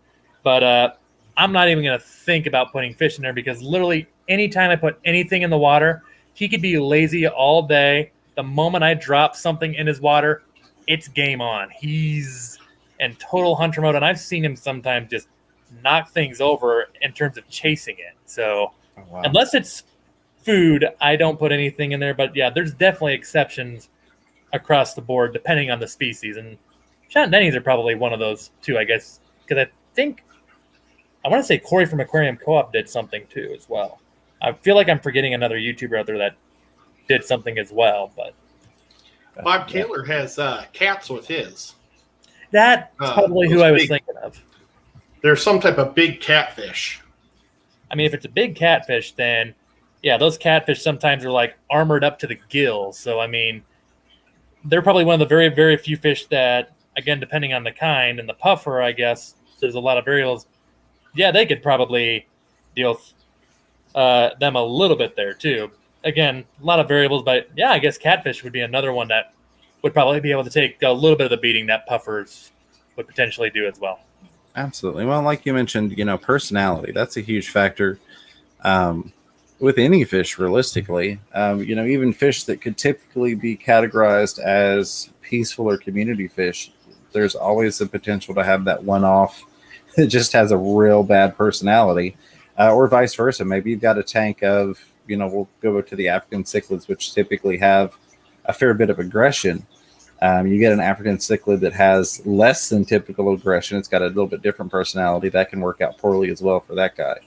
but I'm not even going to think about putting fish in there because literally anytime I put anything in the water, he could be lazy all day. The moment I drop something in his water, it's game on. He's in total hunter mode, and I've seen him sometimes just knock things over in terms of chasing it. So unless it's food, I don't put anything in there. But yeah, there's definitely exceptions across the board depending on the species. And Shorten Denny's are probably one of those too, I guess, because I want to say Corey from Aquarium Co-op did something too as well. I feel like I'm forgetting another YouTuber out there that did something as well. But Bob Taylor has cats with his. That's probably who I was thinking of. There's some type of big catfish. I mean, if it's a big catfish, then yeah, those catfish sometimes are armored up to the gills. So I mean, they're probably one of the very, very few fish that, again, depending on the kind and the puffer, I guess there's a lot of variables. Yeah, they could probably deal with them a little bit there too. Again, a lot of variables, but yeah, I guess catfish would be another one that would probably be able to take a little bit of the beating that puffers would potentially do as well. absolutely. Well, like you mentioned, personality, that's a huge factor with any fish, realistically. Even fish that could typically be categorized as peaceful or community fish, there's always the potential to have that one-off that just has a real bad personality, or vice versa. Maybe you've got a tank of, we'll go to the African cichlids, which typically have a fair bit of aggression. You get an African cichlid that has less than typical aggression. It's got a little bit different personality. That can work out poorly as well for that guy.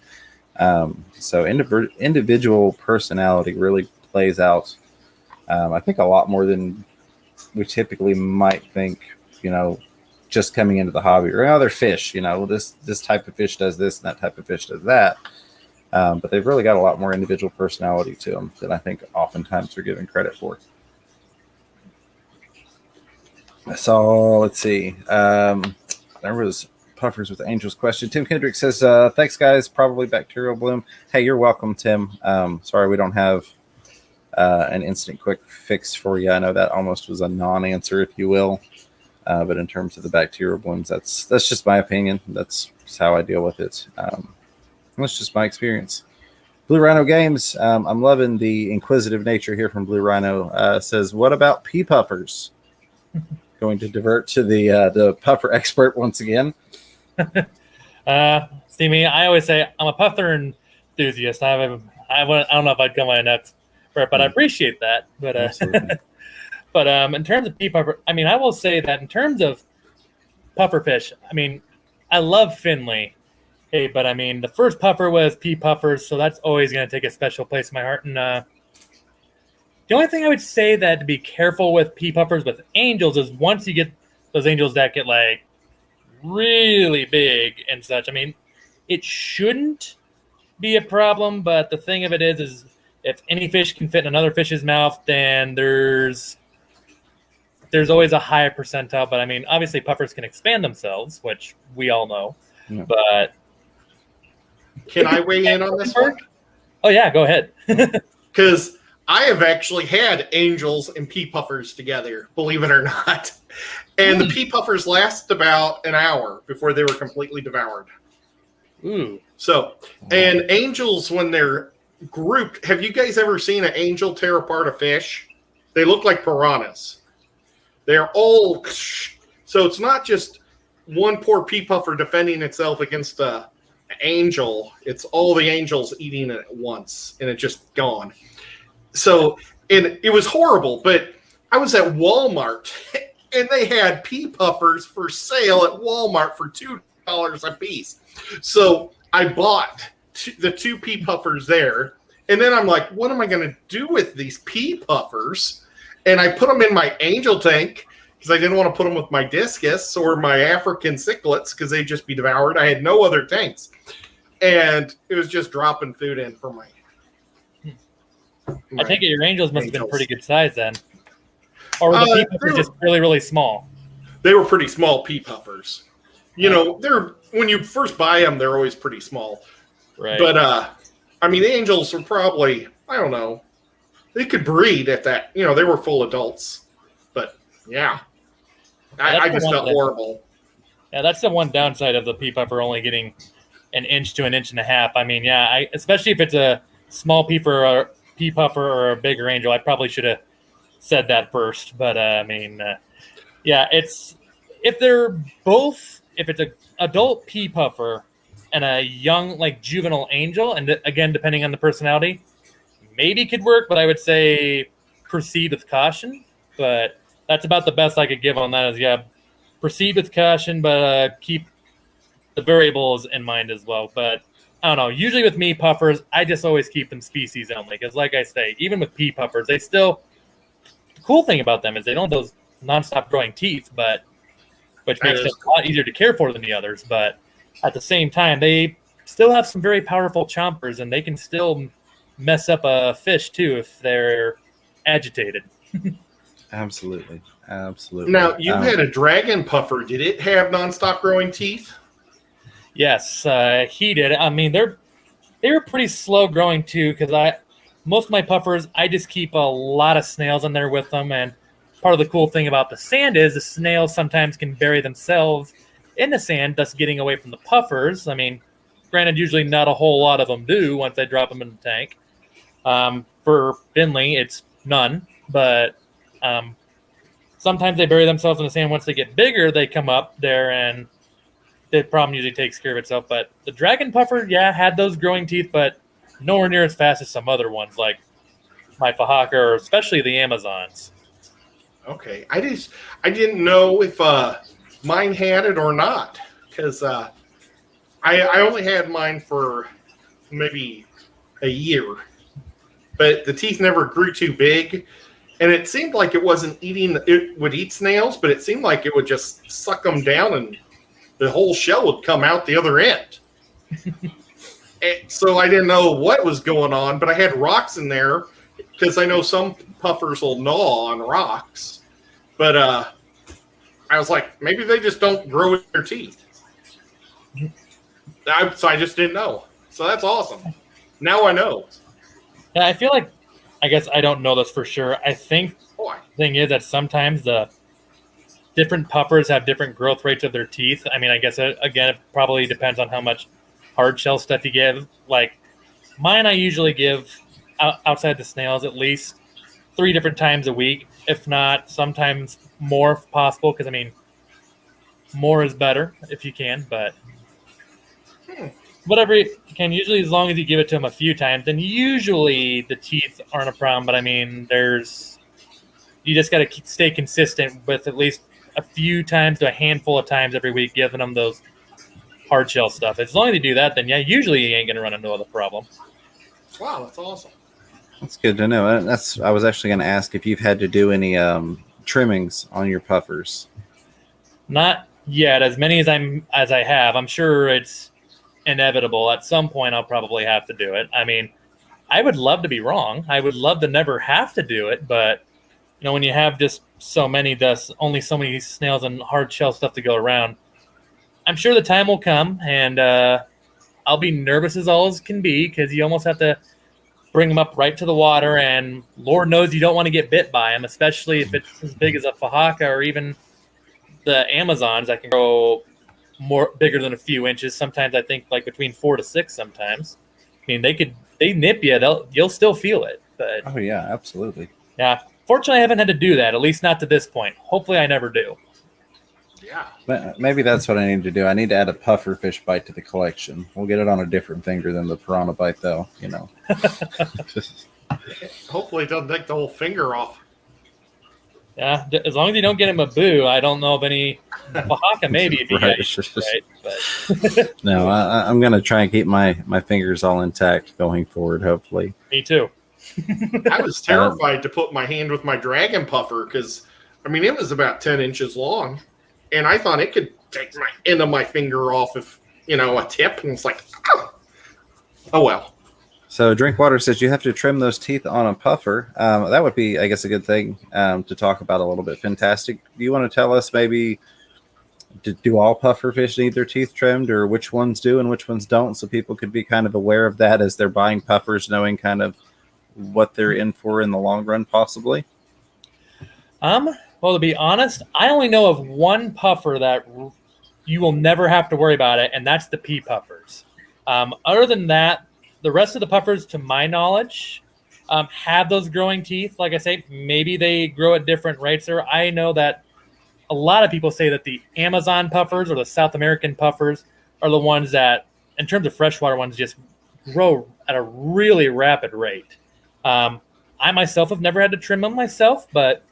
So individual personality really plays out, I think, a lot more than we typically might think, just coming into the hobby. Or other fish, this type of fish does this and that type of fish does that. But they've really got a lot more individual personality to them than I think oftentimes they're given credit for. So let's see. There was Puffers with Angels question. Tim Kendrick says, thanks, guys. Probably bacterial bloom. Hey, you're welcome, Tim. Sorry we don't have an instant quick fix for you. I know that almost was a non-answer, if you will. But in terms of the bacterial blooms, that's just my opinion. That's how I deal with it. That's just my experience. Blue Rhino Games. I'm loving the inquisitive nature here from Blue Rhino. Says, what about pea puffers? Going to divert to the puffer expert once again. Steamy, I always say I'm a puffer enthusiast. I don't know if I'd come my nuts for it, but I appreciate that. But but in terms of pea puffer, I mean, I will say that in terms of puffer fish, I mean, I love Finley, Hey, but I mean, the first puffer was pea puffers, so that's always going to take a special place in my heart. And the only thing I would say that to be careful with pea puffers with angels is once you get those angels that get like really big and such. I mean, it shouldn't be a problem, but the thing of it is if any fish can fit in another fish's mouth, then there's always a higher percentile. But I mean, obviously puffers can expand themselves, which we all know. Yeah. But can I weigh in on this one? Oh yeah, go ahead. Because I have actually had angels and pea puffers together, believe it or not. And the pea puffers last about an hour before they were completely devoured. Ooh. So, and angels, when they're grouped, have you guys ever seen an angel tear apart a fish? They look like piranhas. They're all, so it's not just one poor pea puffer defending itself against a angel. It's all the angels eating it at once, and it's just gone. So, and it was horrible, but I was at Walmart, and they had pea puffers for sale at Walmart for $2 a piece. So I bought the 2 pea puffers there, and then I'm like, what am I going to do with these pea puffers? And I put them in my angel tank because I didn't want to put them with my discus or my African cichlids because they'd just be devoured. I had no other tanks. And it was just dropping food in for my I think your angels must have been pretty good size then. Or were the pea puffers just really, really small? They were pretty small pea puffers. You know, they're when you first buy them, they're always pretty small. Right. But, I mean, the angels were probably, I don't know, they could breed at that. You know, they were full adults. But, yeah. I just felt horrible. Yeah, that's the one downside of the pea puffer only getting an inch to an inch and a half. I mean, yeah, especially if it's a small pea puffer or a bigger angel, I probably should have said that first. But, I mean, yeah, if it's an adult pea puffer and a young, like, juvenile angel, and again, depending on the personality, maybe could work, but I would say proceed with caution. But that's about the best I could give on that is, yeah, proceed with caution, but keep the variables in mind as well. But I don't know. Usually with me puffers, I just always keep them species only because, like I say, even with pea puffers, the cool thing about them is they don't have those nonstop growing teeth, which makes them a lot easier to care for than the others. But at the same time, they still have some very powerful chompers, and they can still mess up a fish too if they're agitated. Absolutely. Now, you had a dragon puffer. Did it have nonstop growing teeth? Yes, he did. I mean, they were pretty slow growing too because most of my puffers, I just keep a lot of snails in there with them. And part of the cool thing about the sand is the snails sometimes can bury themselves in the sand, thus getting away from the puffers. I mean, granted, usually not a whole lot of them do once they drop them in the tank. For Finley, it's none, but sometimes they bury themselves in the sand. Once they get bigger, they come up there and the problem usually takes care of itself. But the dragon puffer, yeah, had those growing teeth, but nowhere near as fast as some other ones like my Fahaka or especially the Amazons. Okay. I didn't know if mine had it or not because I only had mine for maybe a year, but the teeth never grew too big. And it seemed like it wasn't eating, it would eat snails, but it seemed like it would just suck them down and the whole shell would come out the other end. So I didn't know what was going on, but I had rocks in there because I know some puffers will gnaw on rocks. But I was like, maybe they just don't grow their teeth. So I just didn't know. So that's awesome. Now I know. Yeah, I feel like, I guess I don't know this for sure. I think the thing is that sometimes the different puffers have different growth rates of their teeth. I mean, I guess, again, it probably depends on how much hard shell stuff you give. Like mine, I usually give outside the snails at least 3 different times a week, if not sometimes more if possible. Because, I mean, more is better if you can, but whatever you can. Usually as long as you give it to them a few times, then usually the teeth aren't a problem. But, I mean, you just got to stay consistent with at least a few times to a handful of times every week, giving them those hard shell stuff. As long as you do that, then yeah, usually you ain't gonna run into a problem. Wow, that's awesome. That's good to know. I was actually going to ask if you've had to do any trimmings on your puffers. Not yet. As many as I have, I'm sure it's inevitable. At some point, I'll probably have to do it. I mean, I would love to be wrong. I would love to never have to do it, but when you have just so many, only so many snails and hard shell stuff to go around, I'm sure the time will come, and I'll be nervous as all as can be because you almost have to bring them up right to the water, and Lord knows you don't want to get bit by them, especially if it's as big as a Fahaka or even the Amazons that can grow bigger than a few inches. Sometimes I think like between 4 to 6 sometimes. I mean, they nip you, you'll still feel it. But oh yeah, absolutely. Yeah. Fortunately, I haven't had to do that, at least not to this point. Hopefully I never do. Yeah. Maybe that's what I need to do. I need to add a puffer fish bite to the collection. We'll get it on a different finger than the piranha bite, though. Hopefully it doesn't take the whole finger off. Yeah, as long as you don't get him a boo. I don't know of any Fahaka, maybe if you right. guys right, but No, I'm going to try and keep my fingers all intact going forward, hopefully. Me too. I was terrified to put my hand with my dragon puffer because, I mean, it was about 10 inches long. And I thought it could take my end of my finger off if, a tip. And it's like, oh well. So Drinkwater says you have to trim those teeth on a puffer. That would be, I guess, a good thing to talk about a little bit. Fantastic. Do you want to tell us maybe, do all puffer fish need their teeth trimmed, or which ones do and which ones don't, so people could be kind of aware of that as they're buying puffers, knowing kind of what they're in for in the long run, possibly? Well, to be honest, I only know of one puffer that you will never have to worry about it, and that's the pea puffers. Other than that, the rest of the puffers, to my knowledge, have those growing teeth. Like I say, maybe they grow at different rates. Or I know that a lot of people say that the Amazon puffers or the South American puffers are the ones that, in terms of freshwater ones, just grow at a really rapid rate. I myself have never had to trim them myself, but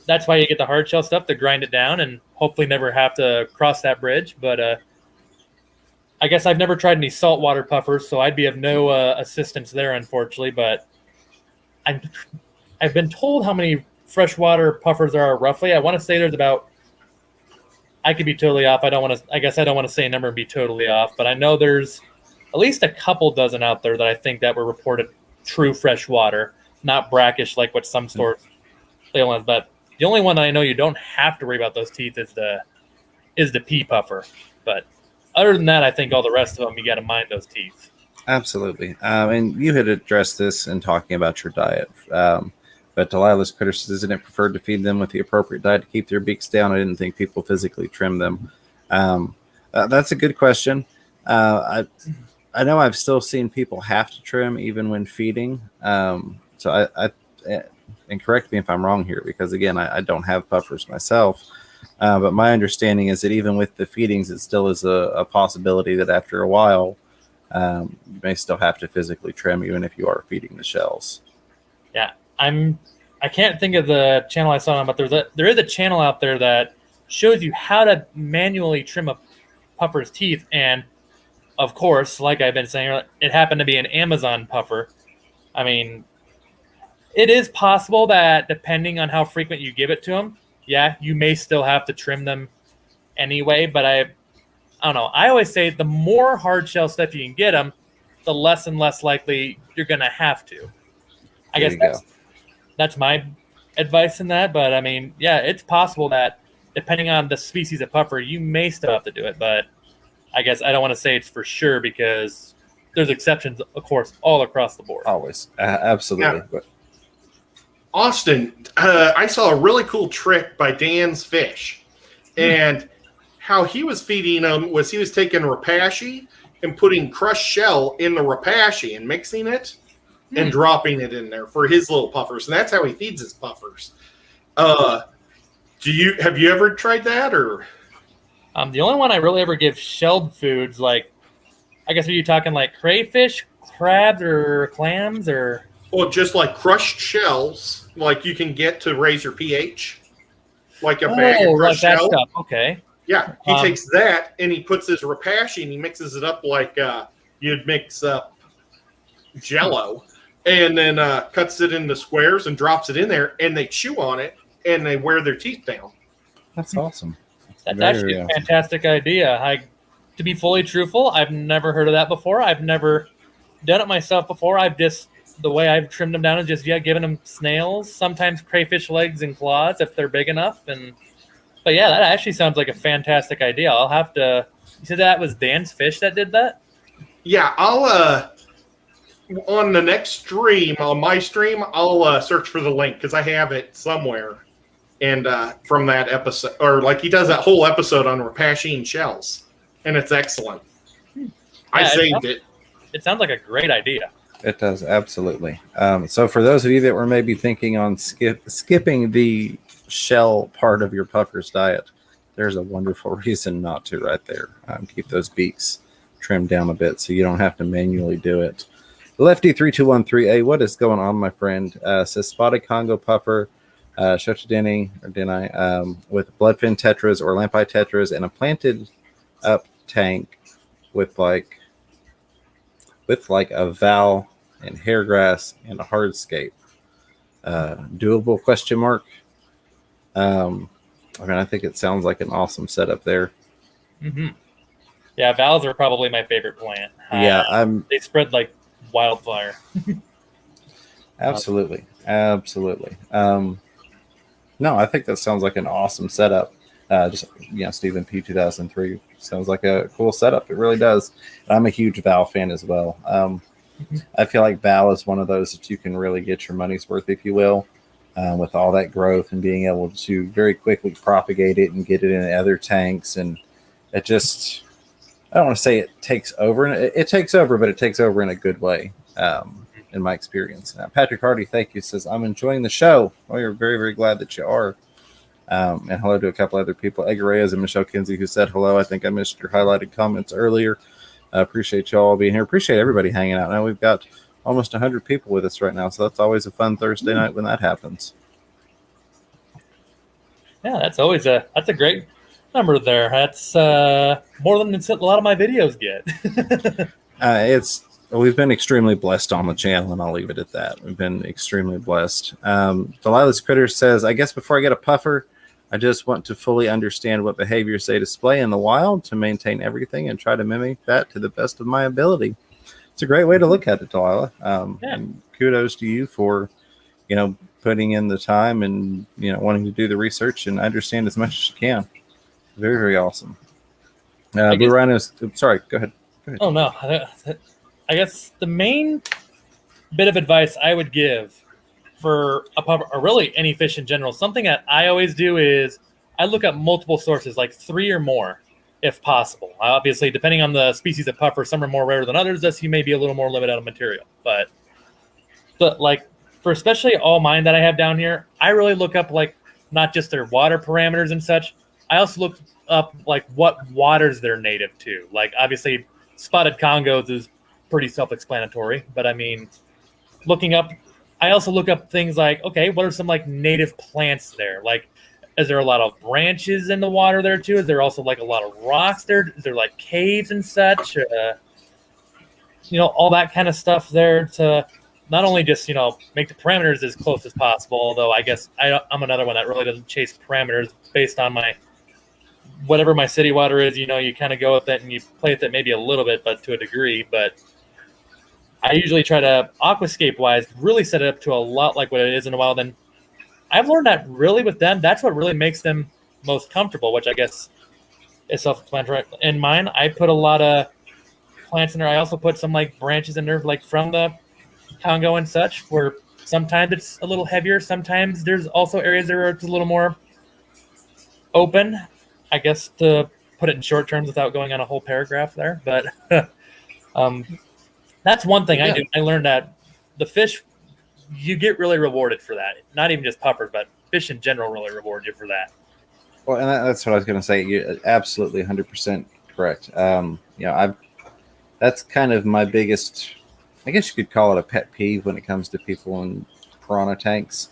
that's why you get the hard shell stuff to grind it down and hopefully never have to cross that bridge. But I guess I've never tried any saltwater puffers, so I'd be of no assistance there, unfortunately. But I've been told how many freshwater puffers there are roughly. I want to say there's about, I could be totally off. I guess I don't want to say a number and be totally off, but I know there's at least a couple dozen out there that I think that were reported true freshwater, not brackish like what some stores label as. But the only one that I know you don't have to worry about those teeth is the pea puffer. But other than that, I think all the rest of them, you got to mind those teeth. Absolutely. And you had addressed this in talking about your diet. But Delilah's critter says, isn't it preferred to feed them with the appropriate diet to keep their beaks down? I didn't think people physically trim them. That's a good question. I know I've still seen people have to trim even when feeding. So and correct me if I'm wrong here, because again, I don't have puffers myself. But my understanding is that even with the feedings, it still is a possibility that after a while, you may still have to physically trim, even if you are feeding the shells. Yeah, I can't think of the channel I saw on, but there is a channel out there that shows you how to manually trim a puffer's teeth. And of course, like I've been saying, it happened to be an Amazon puffer. I mean, it is possible that depending on how frequent you give it to them, yeah, you may still have to trim them anyway. But I don't know. I always say the more hard shell stuff you can get them, the less and less likely you're going to have to. I guess that's my advice in that. But I mean, yeah, it's possible that depending on the species of puffer, you may still have to do it. But I guess I don't want to say it's for sure because there's exceptions, of course, all across the board. Always. Absolutely. Yeah. Austin, I saw a really cool trick by Dan's Fish. And how he was feeding them was he was taking rapashi and putting crushed shell in the rapashi and mixing it and dropping it in there for his little puffers. And that's how he feeds his puffers. Have you ever tried that? Or the only one I really ever give shelled foods, like, I guess, are you talking like crayfish, crabs, or clams, or? Well, just like crushed shells, like you can get to raise your pH, like a bag of crushed like that shell. stuff. Okay. Yeah, he takes that and he puts his rapashi and he mixes it up like you'd mix up Jello, and then cuts it into squares and drops it in there, and they chew on it and they wear their teeth down. That's awesome. That's actually a fantastic idea. To be fully truthful, I've never heard of that before. I've never done it myself before. The way I've trimmed them down is just giving them snails, sometimes crayfish legs and claws if they're big enough. But yeah, that actually sounds like a fantastic idea. I'll have to. You said that was Dan's Fish that did that? Yeah, I'll on the next stream, on my stream, I'll search for the link because I have it somewhere. And from that episode, or like he does that whole episode on rapashi and shells, and it's excellent. I saved it. It sounds like a great idea. It does, absolutely. So for those of you that were maybe thinking on skipping the shell part of your puffer's diet, there's a wonderful reason not to right there. Keep those beaks trimmed down a bit so you don't have to manually do it. Lefty3213A, what is going on, my friend? Says spotted Congo puffer, Shotadeni or Denai, with bloodfin tetras or lampi tetras and a planted up tank with like a val and hair grass and a hardscape. Doable question mark. I think it sounds like an awesome setup there. Mm-hmm. Yeah, vals are probably my favorite plant. Yeah, they spread like wildfire. Absolutely. No, I think that sounds like an awesome setup. Stephen P 2003 sounds like a cool setup. It really does. I'm a huge Val fan as well. I feel like Val is one of those that you can really get your money's worth, if you will, with all that growth and being able to very quickly propagate it and get it in other tanks. And it just, I don't want to say it takes over. It takes over, but it takes over in a good way. In my experience. Patrick Hardy, thank you, says, I'm enjoying the show. Well, you're very, very glad that you are. And hello to a couple other people, Edgar Reyes and Michelle Kinsey, who said hello. I think I missed your highlighted comments earlier. I appreciate you all being here. Appreciate everybody hanging out. Now we've got almost 100 people with us right now, so that's always a fun Thursday night when that happens. Yeah, that's a great number there. That's more than a lot of my videos get. We've been extremely blessed on the channel, and I'll leave it at that. We've been extremely blessed. Delilah's Critter says, I guess before I get a puffer, I just want to fully understand what behaviors they display in the wild to maintain everything and try to mimic that to the best of my ability. It's a great way to look at it, Delilah. And kudos to you for, putting in the time and, wanting to do the research and understand as much as you can. Very, very awesome. Blue Rhinos, sorry, go ahead. Oh, no. I guess the main bit of advice I would give for a puffer, or really any fish in general, something that I always do is I look up multiple sources, like 3 or more, if possible. Obviously, depending on the species of puffer, some are more rare than others, thus you may be a little more limited on material. But like for especially all mine that I have down here, I really look up like not just their water parameters and such. I also look up like what waters they're native to. Like obviously, spotted Congos is pretty self-explanatory, but I mean, I also look up things like, okay, what are some like native plants there? Like, is there a lot of branches in the water there too? Is there also like a lot of rocks there? Is there like caves and such? All that kind of stuff there to not only just, make the parameters as close as possible, although I guess I'm another one that really doesn't chase parameters based on whatever my city water is, you kind of go with it and you play with it maybe a little bit, but to a degree. But I usually try to, aquascape-wise, really set it up to a lot like what it is in the wild. And I've learned that really with them, that's what really makes them most comfortable, which I guess is self-explanatory. In mine, I put a lot of plants in there. I also put some like branches in there, like from the Congo and such, where sometimes it's a little heavier. Sometimes there's also areas where it's a little more open, I guess, to put it in short terms without going on a whole paragraph there. But that's one thing I do. I learned that the fish, you get really rewarded for that. Not even just puffers, but fish in general really reward you for that. Well, and that's what I was going to say. You're absolutely 100% correct. That's kind of my biggest, I guess you could call it a pet peeve when it comes to people in piranha tanks.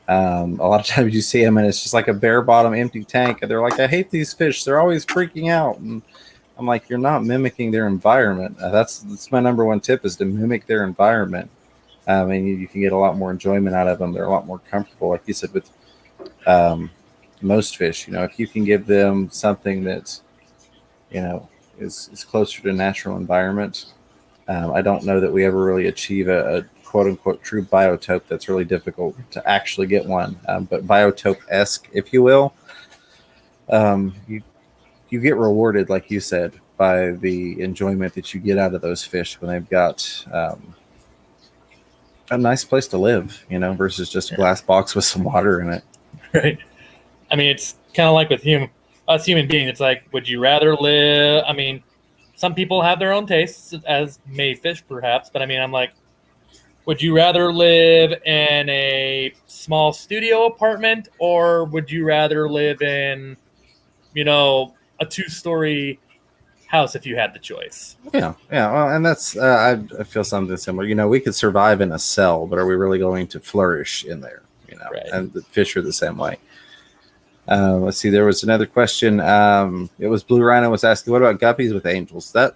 A lot of times you see them and it's just like a bare bottom empty tank, and they're like, I hate these fish, they're always freaking out. And I'm like, you're not mimicking their environment. That's my number one tip, is to mimic their environment. And you can get a lot more enjoyment out of them. They're a lot more comfortable, like you said, with most fish. If you can give them something that is closer to natural environment. I don't know that we ever really achieve a quote unquote true biotope. That's really difficult to actually get one, but biotope-esque, if you will. You get rewarded, like you said, by the enjoyment that you get out of those fish when they've got a nice place to live, versus just a glass box with some water in it. Right. I mean, it's kind of like with us human beings. It's like, would you rather live? I mean, some people have their own tastes, as may fish, perhaps. But I mean, I'm like, would you rather live in a small studio apartment, or would you rather live in, a 2-story house if you had the choice? Yeah. Well, and that's I feel something similar. We could survive in a cell, but are we really going to flourish in there? Right. And the fish are the same way. Let's see. There was another question. It was Blue Rhino was asking, what about guppies with angels? That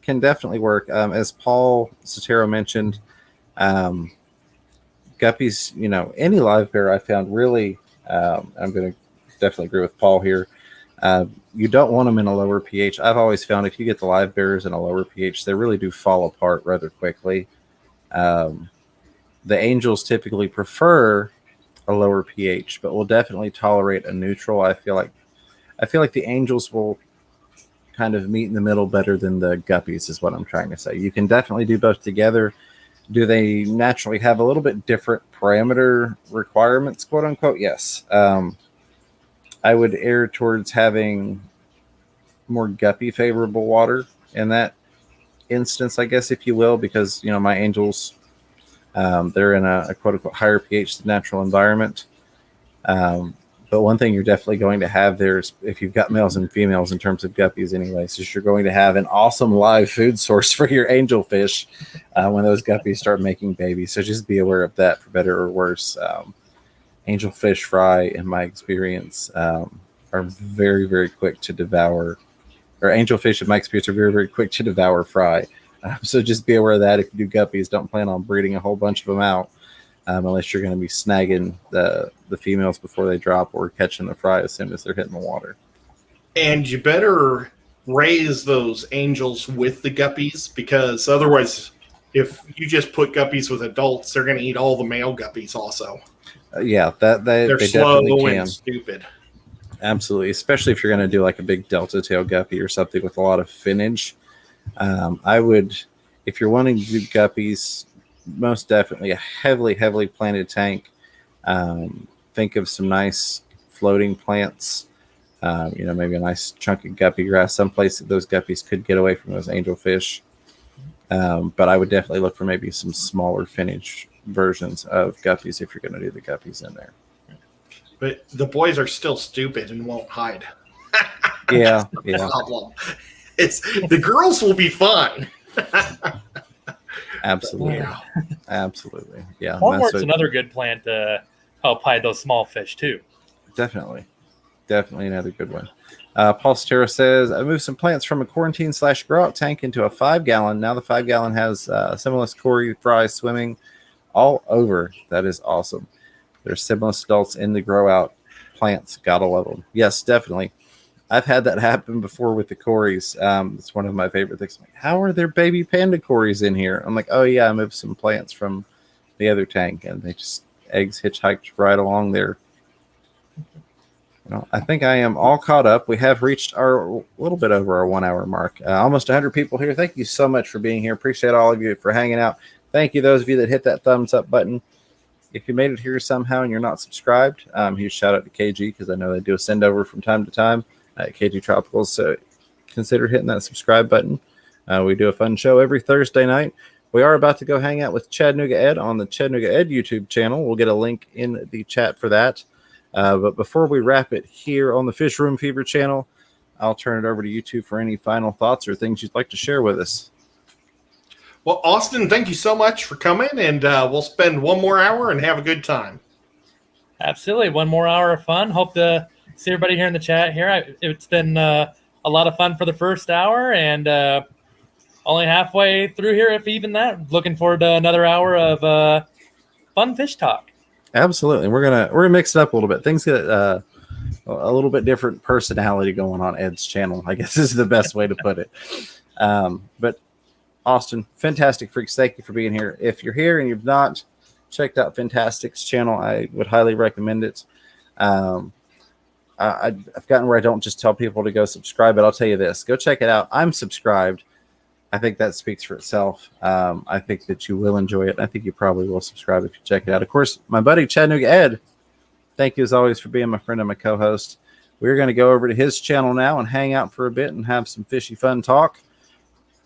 can definitely work. As Paul Sotero mentioned, guppies, any live bear I found really, I'm going to definitely agree with Paul here. You don't want them in a lower pH. I've always found if you get the live bears in a lower pH, they really do fall apart rather quickly. The angels typically prefer a lower pH, but will definitely tolerate a neutral. I feel like the angels will kind of meet in the middle better than the guppies, is what I'm trying to say. You can definitely do both together. Do they naturally have a little bit different parameter requirements, quote unquote? Yes. I would err towards having more guppy favorable water in that instance, I guess, if you will, because my angels, they're in a quote unquote higher pH than natural environment. But one thing you're definitely going to have there is, if you've got males and females in terms of guppies anyways, is you're going to have an awesome live food source for your angelfish when those guppies start making babies. So just be aware of that, for better or worse. Angelfish fry, in my experience, are very, very quick to devour. Or angelfish, in my experience, are very, very quick to devour fry. So just be aware of that. If you do guppies, don't plan on breeding a whole bunch of them out, unless you're going to be snagging the females before they drop, or catching the fry as soon as they're hitting the water. And you better raise those angels with the guppies, because otherwise, if you just put guppies with adults, they're going to eat all the male guppies also. Yeah, they're they slow definitely can. And stupid. Absolutely, especially if you're going to do like a big delta tail guppy or something with a lot of finnage. I would, if you're wanting to do guppies, most definitely a heavily planted tank. Think of some nice floating plants. Maybe a nice chunk of guppy grass, someplace that those guppies could get away from those angelfish. But I would definitely look for maybe some smaller finnage versions of guppies if you're going to do the guppies in there. But the boys are still stupid and won't hide. Yeah. Problem. The girls will be fine. Absolutely. Absolutely. Yeah. Homework's another good plan to help hide those small fish too. Definitely another good one. Paul Stero says, I moved some plants from a quarantine/grow out tank into a 5-gallon. Now the 5-gallon has Simulus cory fries swimming all over. That is awesome. There's Simulus adults in the grow out plants. Gotta love them. Yes, definitely. I've had that happen before with the cories. It's one of my favorite things. Like, how are there baby panda cories in here? I'm like, oh yeah, I moved some plants from the other tank, and they just eggs hitchhiked right along there. I think I am all caught up. We have reached a little bit over our 1 hour mark. Almost 100 people here. Thank you so much for being here. Appreciate all of you for hanging out. Thank you, those of you that hit that thumbs up button. If you made it here somehow and you're not subscribed, huge shout out to KG, because I know they do a send over from time to time at KG Tropicals. So consider hitting that subscribe button. We do a fun show every Thursday night. We are about to go hang out with Chattanooga Ed on the Chattanooga Ed YouTube channel. We'll get a link in the chat for that. But before we wrap it here on the Fish Room Fever channel, I'll turn it over to you two for any final thoughts or things you'd like to share with us. Well, Austin, thank you so much for coming, and we'll spend one more hour and have a good time. Absolutely. One more hour of fun. Hope to see everybody here in the chat here. It's been a lot of fun for the first hour, and only halfway through here, if even that. Looking forward to another hour of fun fish talk. Absolutely. We're gonna mix it up a little bit. Things get a little bit different personality going on Ed's channel, I guess is the best way to put it. But Austin, Fintastic Freaks, thank you for being here. If you're here and you've not checked out Fintastic's channel, I would highly recommend it. I've gotten where I don't just tell people to go subscribe, but I'll tell you this: go check it out. I'm subscribed. I think that speaks for itself. I think that you will enjoy it. I think you probably will subscribe if you check it out. Of course, my buddy Chattanooga Ed, thank you as always for being my friend and my co-host. We're going to go over to his channel now and hang out for a bit and have some fishy fun talk.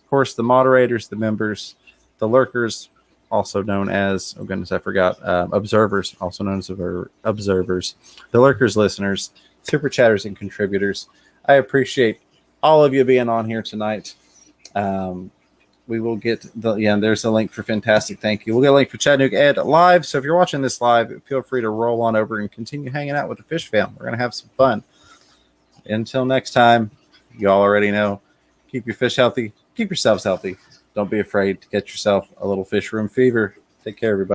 Of course, the moderators, the members, the lurkers, also known as, oh goodness, I forgot, observers, also known as observers, the lurkers, listeners, super chatters, and contributors. I appreciate all of you being on here tonight. We will get there's a link for Fintastic. Thank you. We'll get a link for Chattanooga Ed live. So if you're watching this live, feel free to roll on over and continue hanging out with the fish fam. We're going to have some fun. Until next time, you all already know, keep your fish healthy, keep yourselves healthy. Don't be afraid to get yourself a little fish room fever. Take care, everybody.